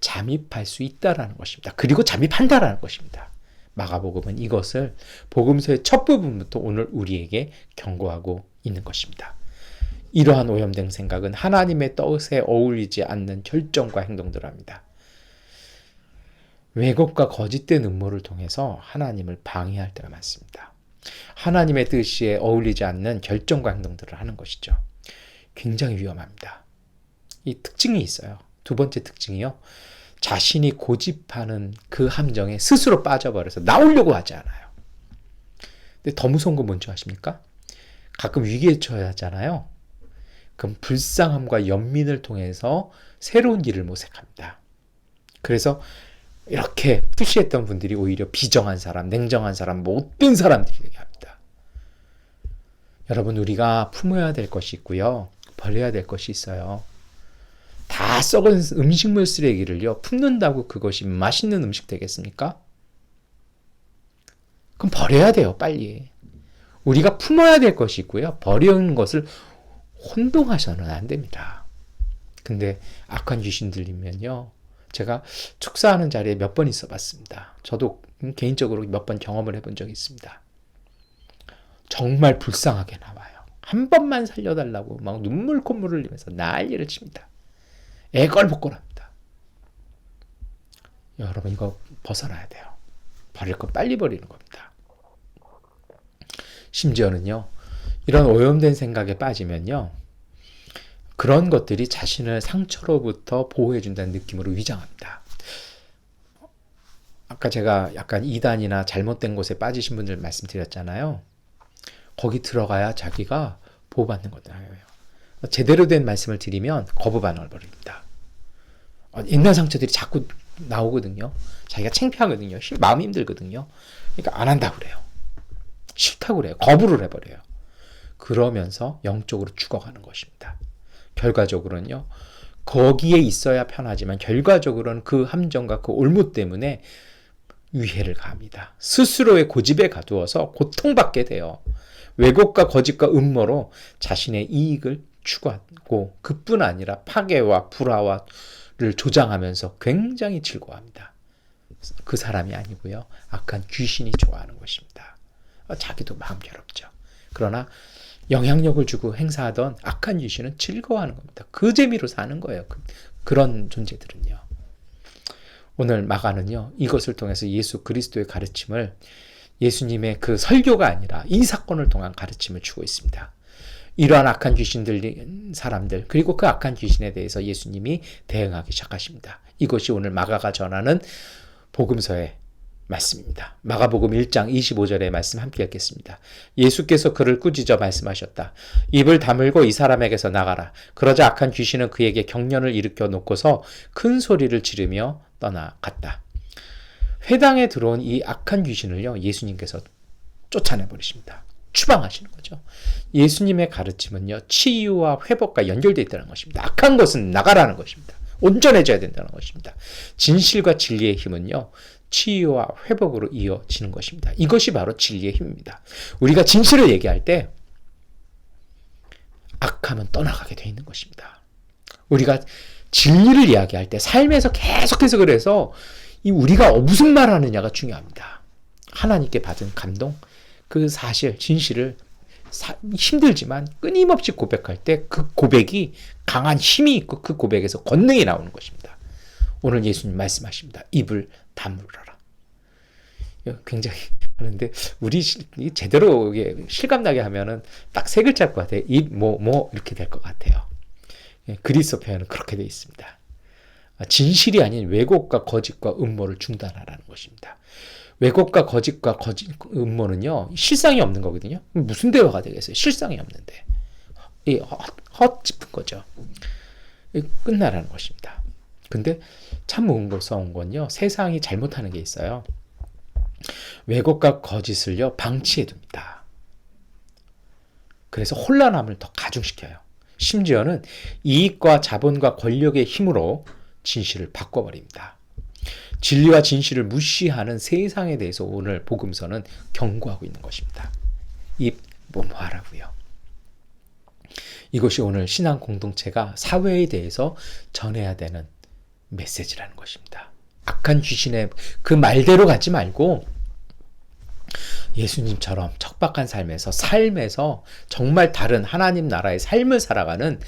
잠입할 수 있다라는 것입니다. 그리고 잠입한다라는 것입니다. 마가복음은 이것을 복음서의 첫 부분부터 오늘 우리에게 경고하고 있는 것입니다. 이러한 오염된 생각은 하나님의 뜻에 어울리지 않는 결정과 행동들을 합니다. 왜곡과 거짓된 음모를 통해서 하나님을 방해할 때가 많습니다. 하나님의 뜻에 어울리지 않는 결정과 행동들을 하는 것이죠. 굉장히 위험합니다. 이 특징이 있어요. 두 번째 특징이요. 자신이 고집하는 그 함정에 스스로 빠져버려서 나오려고 하지 않아요. 근데 더 무서운 건 뭔지 아십니까? 가끔 위기에 처해 하잖아요. 그럼 불쌍함과 연민을 통해서 새로운 길을 모색합니다. 그래서 이렇게 푸시했던 분들이 오히려 비정한 사람, 냉정한 사람, 못된 사람들이 되게 합니다. 여러분, 우리가 품어야 될 것이 있고요. 버려야 될 것이 있어요. 다 썩은 음식물 쓰레기를요, 품는다고 그것이 맛있는 음식 되겠습니까? 그럼 버려야 돼요, 빨리. 우리가 품어야 될 것이 있고요. 버리는 것을 혼동하셔는 안 됩니다. 근데 악한 귀신 들리면요, 제가 축사하는 자리에 몇 번 있어 봤습니다. 저도 개인적으로 몇 번 경험을 해본 적이 있습니다. 정말 불쌍하게 나와요. 한 번만 살려달라고 막 눈물 콧물 흘리면서 난리를 칩니다. 애걸복걸합니다. 여러분, 이거 벗어나야 돼요. 버릴 거 빨리 버리는 겁니다. 심지어는요, 이런 오염된 생각에 빠지면요, 그런 것들이 자신을 상처로부터 보호해준다는 느낌으로 위장합니다. 아까 제가 약간 이단이나 잘못된 곳에 빠지신 분들 말씀드렸잖아요. 거기 들어가야 자기가 보호받는 거잖아요. 제대로 된 말씀을 드리면 거부 반응을 벌입니다. 옛날 상처들이 자꾸 나오거든요. 자기가 창피하거든요. 마음이 힘들거든요. 그러니까 안 한다고 그래요. 싫다고 그래요. 거부를 해버려요. 그러면서 영적으로 죽어가는 것입니다. 결과적으로는요, 거기에 있어야 편하지만 결과적으로는 그 함정과 그 올무 때문에 위해를 가합니다. 스스로의 고집에 가두어서 고통받게 돼요. 왜곡과 거짓과 음모로 자신의 이익을 추구하고, 그뿐 아니라 파괴와 불화를 조장하면서 굉장히 즐거워합니다. 그 사람이 아니고요, 악한 귀신이 좋아하는 것입니다. 자기도 마음 괴롭죠. 그러나 영향력을 주고 행사하던 악한 귀신은 즐거워하는 겁니다. 그 재미로 사는 거예요. 그런 존재들은요. 오늘 마가는요, 이것을 통해서 예수 그리스도의 가르침을, 예수님의 그 설교가 아니라 이 사건을 통한 가르침을 주고 있습니다. 이러한 악한 귀신들, 사람들, 그리고 그 악한 귀신에 대해서 예수님이 대응하기 시작하십니다. 이것이 오늘 마가가 전하는 복음서의 말씀입니다. 마가복음 1장 25절의 말씀 함께 읽겠습니다. 예수께서 그를 꾸짖어 말씀하셨다. 입을 다물고 이 사람에게서 나가라. 그러자 악한 귀신은 그에게 경련을 일으켜 놓고서 큰 소리를 지르며 떠나갔다. 회당에 들어온 이 악한 귀신을요, 예수님께서 쫓아내버리십니다. 추방하시는 거죠. 예수님의 가르침은요, 치유와 회복과 연결되어 있다는 것입니다. 악한 것은 나가라는 것입니다. 온전해져야 된다는 것입니다. 진실과 진리의 힘은요, 치유와 회복으로 이어지는 것입니다. 이것이 바로 진리의 힘입니다. 우리가 진실을 얘기할 때 악함은 떠나가게 되어 있는 것입니다. 우리가 진리를 이야기할 때 삶에서 계속해서, 그래서 우리가 무슨 말 하느냐가 중요합니다. 하나님께 받은 감동, 그 사실, 진실을 힘들지만 끊임없이 고백할 때 그 고백이 강한 힘이 있고 그 고백에서 권능이 나오는 것입니다. 오늘 예수님 말씀하십니다. 입을 다물어라. 굉장히 하는데, 우리 제대로 실감나게 하면은 딱 세 글자일 것 같아요. 입, 이렇게 될 것 같아요. 그리스도 표현은 그렇게 되어 있습니다. 진실이 아닌 왜곡과 거짓과 음모를 중단하라는 것입니다. 왜곡과 거짓과 음모는요, 실상이 없는 거거든요. 무슨 대화가 되겠어요? 실상이 없는데. 헛짚은 거죠. 끝나라는 것입니다. 근데 참 무서운 건요, 세상이 잘못하는 게 있어요. 왜곡과 거짓을요, 방치해 둡니다. 그래서 혼란함을 더 가중시켜요. 심지어는 이익과 자본과 권력의 힘으로 진실을 바꿔버립니다. 진리와 진실을 무시하는 세상에 대해서 오늘 복음서는 경고하고 있는 것입니다. 입 뭐하라고요. 이것이 오늘 신앙 공동체가 사회에 대해서 전해야 되는 메시지라는 것입니다. 악한 귀신의 그 말대로 가지 말고 예수님처럼 척박한 삶에서 정말 다른 하나님 나라의 삶을 살아가는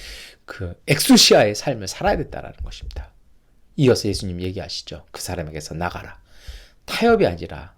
그 엑소시아의 삶을 살아야 된다는 것입니다. 이어서 예수님 얘기하시죠. 그 사람에게서 나가라. 타협이 아니라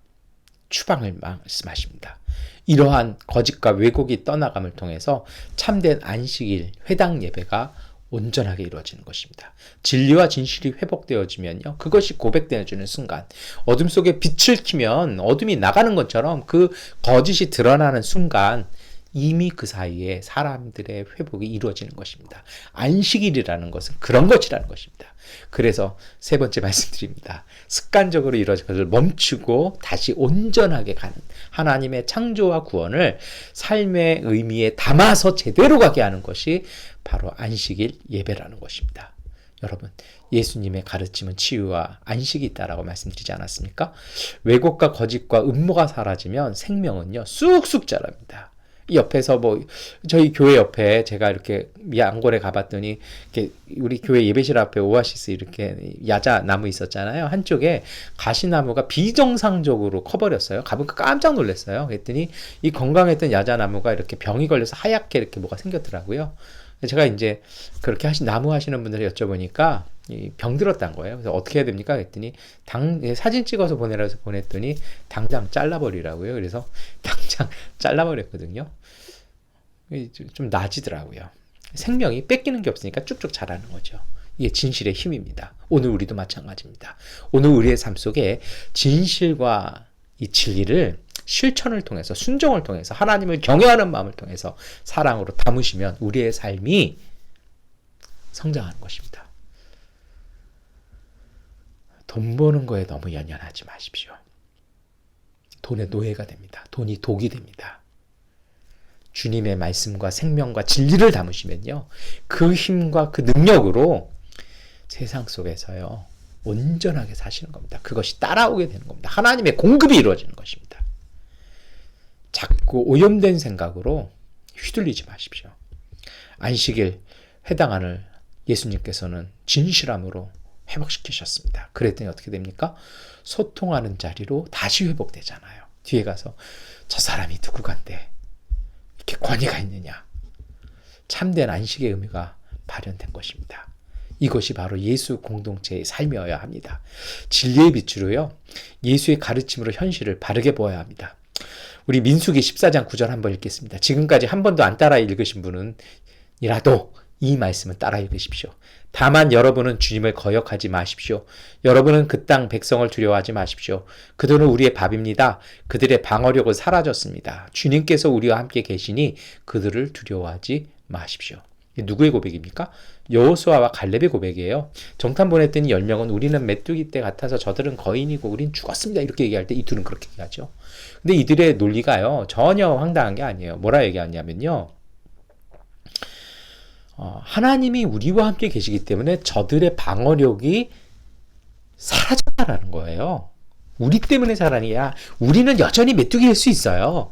추방을 말씀하십니다. 이러한 거짓과 왜곡이 떠나감을 통해서 참된 안식일 회당 예배가 온전하게 이루어지는 것입니다. 진리와 진실이 회복되어지면요, 그것이 고백되어지는 순간, 어둠 속에 빛을 켜면 어둠이 나가는 것처럼 그 거짓이 드러나는 순간 이미 그 사이에 사람들의 회복이 이루어지는 것입니다. 안식일이라는 것은 그런 것이라는 것입니다. 그래서 세 번째 말씀드립니다. 습관적으로 이루어진 것을 멈추고 다시 온전하게 가는 하나님의 창조와 구원을 삶의 의미에 담아서 제대로 가게 하는 것이 바로 안식일 예배라는 것입니다. 여러분, 예수님의 가르침은 치유와 안식이 있다라고 말씀드리지 않았습니까? 왜곡과 거짓과 음모가 사라지면 생명은요 쑥쑥 자랍니다. 옆에서 저희 교회 옆에 제가 이렇게 양골에 가봤더니 이렇게 우리 교회 예배실 앞에 오아시스 이렇게 야자 나무 있었잖아요. 한쪽에 가시나무가 비정상적으로 커버렸어요. 가보니까 깜짝 놀랐어요. 그랬더니 이 건강했던 야자 나무가 이렇게 병이 걸려서 하얗게 이렇게 뭐가 생겼더라고요. 제가 이제 그렇게 나무 하시는 분들 여쭤보니까 병 들었다는 거예요. 그래서 어떻게 해야 됩니까? 그랬더니 사진 찍어서 보내라 해서 보냈더니 당장 잘라버리라고요. 그래서 당장 잘라버렸거든요. 좀 나아지더라고요. 생명이 뺏기는 게 없으니까 쭉쭉 자라는 거죠. 이게 진실의 힘입니다. 오늘 우리도 마찬가지입니다. 오늘 우리의 삶 속에 진실과 이 진리를 실천을 통해서, 순종을 통해서, 하나님을 경외하는 마음을 통해서 사랑으로 담으시면 우리의 삶이 성장하는 것입니다. 돈 버는 거에 너무 연연하지 마십시오. 돈의 노예가 됩니다. 돈이 독이 됩니다. 주님의 말씀과 생명과 진리를 담으시면요, 그 힘과 그 능력으로 세상 속에서요 온전하게 사시는 겁니다. 그것이 따라오게 되는 겁니다. 하나님의 공급이 이루어지는 것입니다. 자꾸 오염된 생각으로 휘둘리지 마십시오. 안식일 회당안을 예수님께서는 진실함으로 회복시키셨습니다. 그랬더니 어떻게 됩니까? 소통하는 자리로 다시 회복되잖아요. 뒤에 가서 저 사람이 누구간데 이렇게 권위가 있느냐. 참된 안식의 의미가 발현된 것입니다. 이것이 바로 예수 공동체의 삶이어야 합니다. 진리의 빛으로요, 예수의 가르침으로 현실을 바르게 보아야 합니다. 우리 민수기 14장 9절 한번 읽겠습니다. 지금까지 한 번도 안 따라 읽으신 분은 이라도 이 말씀은 따라 읽으십시오. 다만 여러분은 주님을 거역하지 마십시오. 여러분은 그 땅 백성을 두려워하지 마십시오. 그들은 우리의 밥입니다. 그들의 방어력은 사라졌습니다. 주님께서 우리와 함께 계시니 그들을 두려워하지 마십시오. 누구의 고백입니까? 여호수아와 갈렙의 고백이에요. 정탐 보냈더니 10명은 우리는 메뚜기 떼 같아서 저들은 거인이고 우린 죽었습니다. 이렇게 얘기할 때 이 둘은 그렇게 얘기하죠. 근데 이들의 논리가요 전혀 황당한 게 아니에요. 뭐라 얘기하냐면요, 하나님이 우리와 함께 계시기 때문에 저들의 방어력이 사라졌다라는 거예요. 우리 때문에 사라니야. 우리는 여전히 메뚜기일 수 있어요.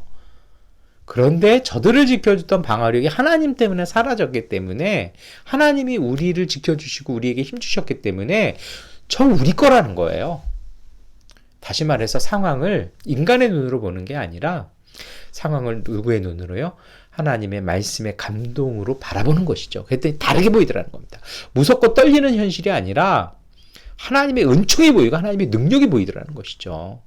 그런데 저들을 지켜줬던 방어력이 하나님 때문에 사라졌기 때문에, 하나님이 우리를 지켜주시고 우리에게 힘주셨기 때문에 저 우리 거라는 거예요. 다시 말해서 상황을 인간의 눈으로 보는 게 아니라 상황을 누구의 눈으로요? 하나님의 말씀의 감동으로 바라보는 것이죠. 그랬더니 다르게 보이더라는 겁니다. 무섭고 떨리는 현실이 아니라 하나님의 은총이 보이고 하나님의 능력이 보이더라는 것이죠.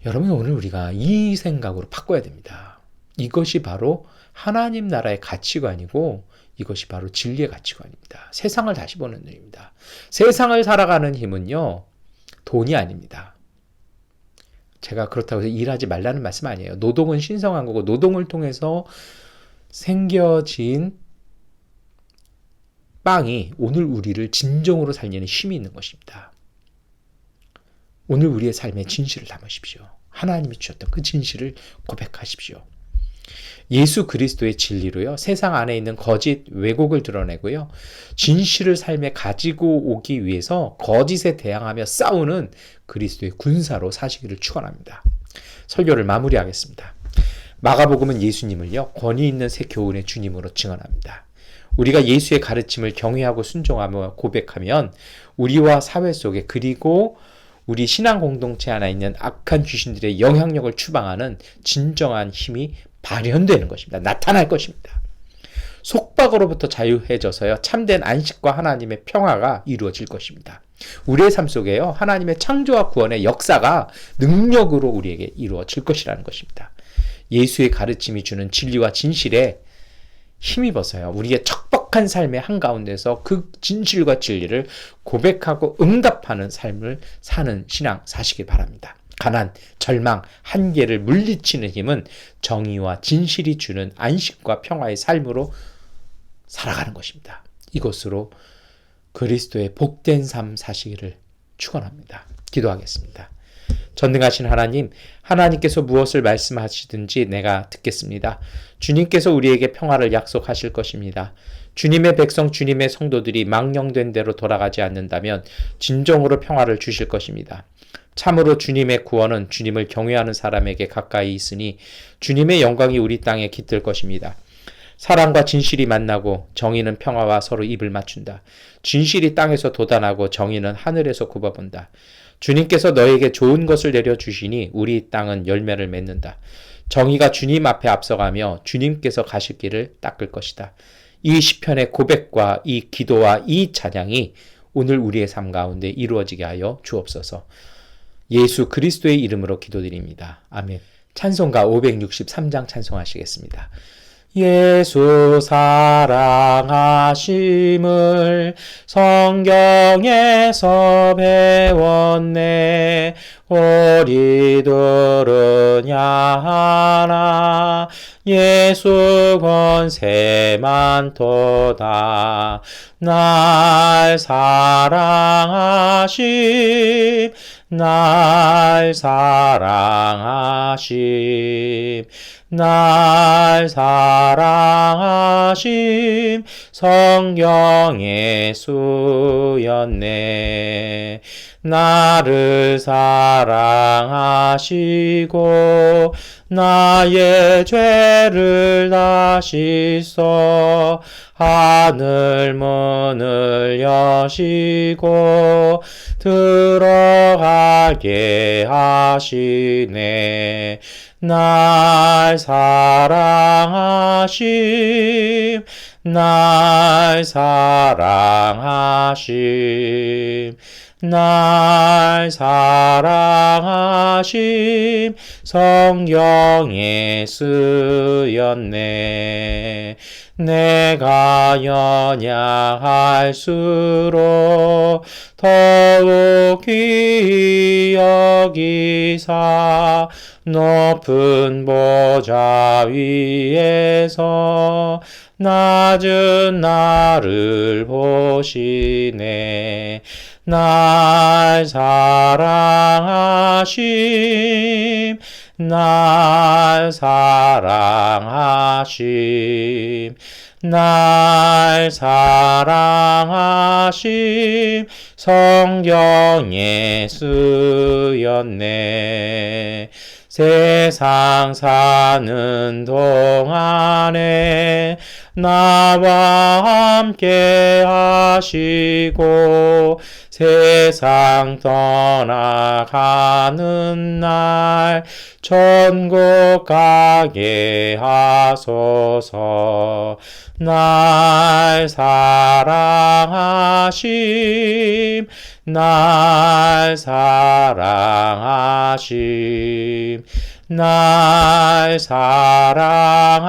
여러분, 오늘 우리가 이 생각으로 바꿔야 됩니다. 이것이 바로 하나님 나라의 가치관이고 이것이 바로 진리의 가치관입니다. 세상을 다시 보는 눈입니다. 세상을 살아가는 힘은요, 돈이 아닙니다. 제가 그렇다고 해서 일하지 말라는 말씀 아니에요. 노동은 신성한 거고 노동을 통해서 생겨진 빵이 오늘 우리를 진정으로 살리는 힘이 있는 것입니다. 오늘 우리의 삶에 진실을 담으십시오. 하나님이 주셨던 그 진실을 고백하십시오. 예수 그리스도의 진리로요, 세상 안에 있는 거짓, 왜곡을 드러내고요, 진실을 삶에 가지고 오기 위해서 거짓에 대항하며 싸우는 그리스도의 군사로 사시기를 축원합니다. 설교를 마무리하겠습니다. 마가복음은 예수님을요, 권위 있는 새 교훈의 주님으로 증언합니다. 우리가 예수의 가르침을 경외하고 순종하며 고백하면 우리와 사회 속에, 그리고 우리 신앙 공동체 안에 있는 악한 귀신들의 영향력을 추방하는 진정한 힘이 발현되는 것입니다. 나타날 것입니다. 속박으로부터 자유해져서요, 참된 안식과 하나님의 평화가 이루어질 것입니다. 우리의 삶 속에요, 하나님의 창조와 구원의 역사가 능력으로 우리에게 이루어질 것이라는 것입니다. 예수의 가르침이 주는 진리와 진실에 힘입어서요, 우리의 척박한 삶의 한가운데서 그 진실과 진리를 고백하고 응답하는 삶을 사는 신앙 사시길 바랍니다. 가난, 절망, 한계를 물리치는 힘은 정의와 진실이 주는 안식과 평화의 삶으로 살아가는 것입니다. 이것으로 그리스도의 복된 삶 사시기를 축원합니다. 기도하겠습니다. 전능하신 하나님, 하나님께서 무엇을 말씀하시든지 내가 듣겠습니다. 주님께서 우리에게 평화를 약속하실 것입니다. 주님의 백성, 주님의 성도들이 망령된 대로 돌아가지 않는다면 진정으로 평화를 주실 것입니다. 참으로 주님의 구원은 주님을 경외하는 사람에게 가까이 있으니 주님의 영광이 우리 땅에 깃들 것입니다. 사랑과 진실이 만나고 정의는 평화와 서로 입을 맞춘다. 진실이 땅에서 돋아나고 정의는 하늘에서 굽어본다. 주님께서 너에게 좋은 것을 내려주시니 우리 땅은 열매를 맺는다. 정의가 주님 앞에 앞서가며 주님께서 가실 길을 닦을 것이다. 이 시편의 고백과 이 기도와 이 찬양이 오늘 우리의 삶 가운데 이루어지게 하여 주옵소서. 예수 그리스도의 이름으로 기도드립니다. 아멘. 찬송가 563장 찬송하시겠습니다. 예수 사랑하심을 성경에서 배웠네. 우리들은 야하나 예수 권세 많도다. 날 사랑하심, 날 사랑하심, 날 사랑하심, 성경의 수였네. 나를 사랑하시고 나의 죄를 다 씻어 하늘 문을 여시고 들어가게 하시네. 날 사랑하심, 날 사랑하심, 날 사랑하심, 성경에 쓰였네. 내가 연약할수록 더욱 귀히 여기사 높은 보좌 위에서 낮은 나를 보시네. 날 사랑하심, 날 사랑하심, 날 사랑하심, 성경에 쓰였네. 세상 사는 동안에 나와 함께 하시고 세상 떠나가는 날 천국 가게 하소서. 날 사랑하심, 날 사랑하심, 날 사랑하심,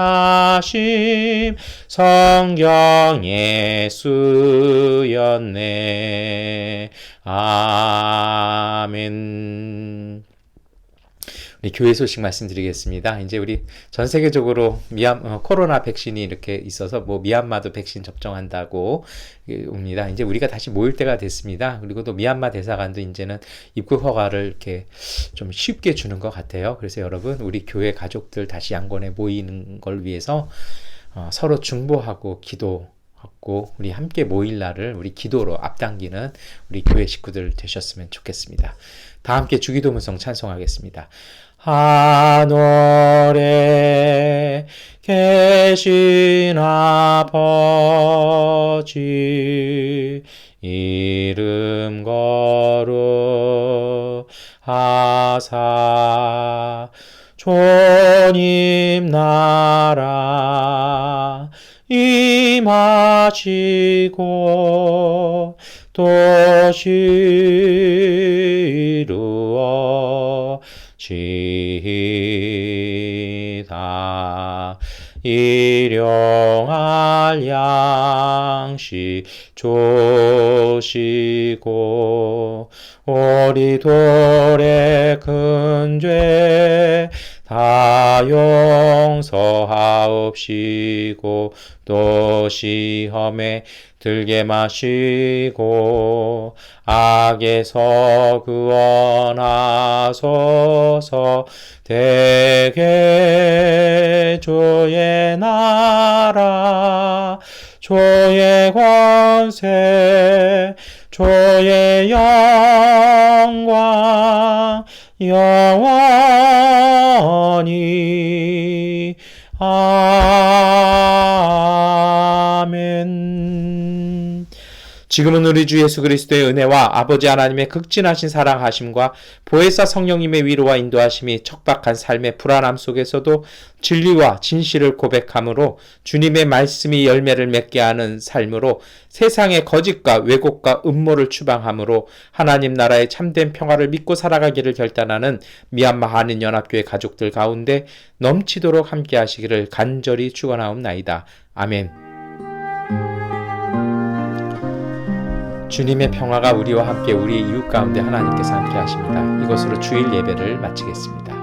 성경에 쓰였네. 아멘. 우리 교회 소식 말씀드리겠습니다. 이제 우리 전 세계적으로 코로나 백신이 이렇게 있어서 미얀마도 백신 접종한다고 옵니다. 이제 우리가 다시 모일 때가 됐습니다. 그리고 또 미얀마 대사관도 이제는 입국 허가를 이렇게 좀 쉽게 주는 것 같아요. 그래서 여러분, 우리 교회 가족들 다시 양권에 모이는 걸 위해서 서로 중보하고 기도하고 우리 함께 모일 날을 우리 기도로 앞당기는 우리 교회 식구들 되셨으면 좋겠습니다. 다 함께 주기도문성 찬송하겠습니다. 하늘에 계신 아버지 이름 거룩 하사 주님 나라 임하시고 도시 이루어지이다. 일용할 양식 주시고 우리 돌의 큰 죄 다 용서하옵시고 또 시험에 들게 마시고 악에서 구원하소서. 대개 주의 나라 주의 권세 주의 영광 영원히 아멘. 지금은 우리 주 예수 그리스도의 은혜와 아버지 하나님의 극진하신 사랑하심과 보혜사 성령님의 위로와 인도하심이 척박한 삶의 불안함 속에서도 진리와 진실을 고백함으로 주님의 말씀이 열매를 맺게 하는 삶으로 세상의 거짓과 왜곡과 음모를 추방함으로 하나님 나라의 참된 평화를 믿고 살아가기를 결단하는 미얀마 한인연합교회 가족들 가운데 넘치도록 함께 하시기를 간절히 축원하옵나이다. 아멘. 주님의 평화가 우리와 함께 우리 이웃 가운데 하나님께서 함께 하십니다. 이것으로 주일 예배를 마치겠습니다.